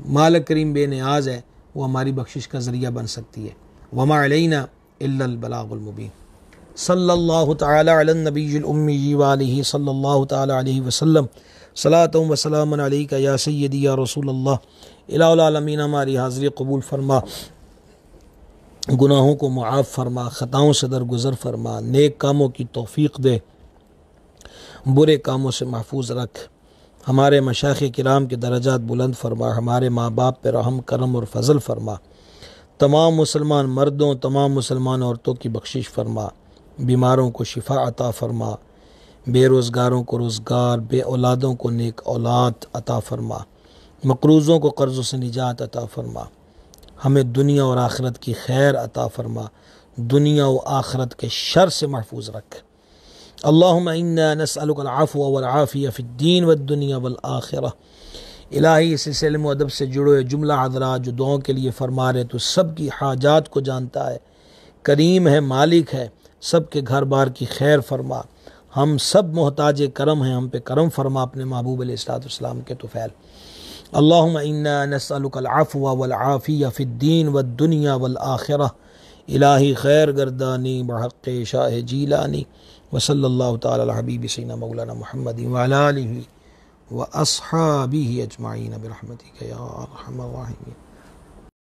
مالک کریم بے نیاز ہے، وہ ہماری بخشش کا ذریعہ بن سکتی ہے۔ وما علینا الا البلاغ المبین۔ صلی اللہ تعالی علی النبی الامی وآلہ صلی اللہ تعالی علیہ وسلم، صلاۃ و سلام علیک یا سیدی یا رسول اللہ۔ الہ العالمین ہماری حاضری قبول فرما، گناہوں کو معاف فرما، خطاؤں سے درگزر فرما، نیک کاموں کی توفیق دے، برے کاموں سے محفوظ رکھ، ہمارے مشائخ کرام کے درجات بلند فرما، ہمارے ماں باپ پہ رحم کرم اور فضل فرما، تمام مسلمان مردوں تمام مسلمان عورتوں کی بخشش فرما، بیماروں کو شفا عطا فرما، بے روزگاروں کو روزگار، بے اولادوں کو نیک اولاد عطا فرما، مقروضوں کو قرضوں سے نجات عطا فرما، ہمیں دنیا اور آخرت کی خیر عطا فرما، دنیا و آخرت کے شر سے محفوظ رکھ۔ اللہم انا نسألک العفو والعافیہ فی الدین والدنیا والآخرہ۔ الہی اس علم و ادب سے جڑے ہوئے جملہ حضرات جو دعاؤں کے لیے فرما رہے، تو سب کی حاجات کو جانتا ہے، کریم ہے، مالک ہے، سب کے گھر بار کی خیر فرما، ہم سب محتاج کرم ہیں، ہم پہ کرم فرما اپنے محبوب علیہ السلام کے طفیل۔ اللہم انا نسألک العفو والعافیہ فی الدین والدنیا والآخرہ۔ الہی خیر گردانی بحق شاہ جیلانی، وصلی اللہ تعالی علی حبیب سیدنا مولانا محمد وعلی آلہ واصحابہ اجمعین برحمتک یا ارحم الراحمین۔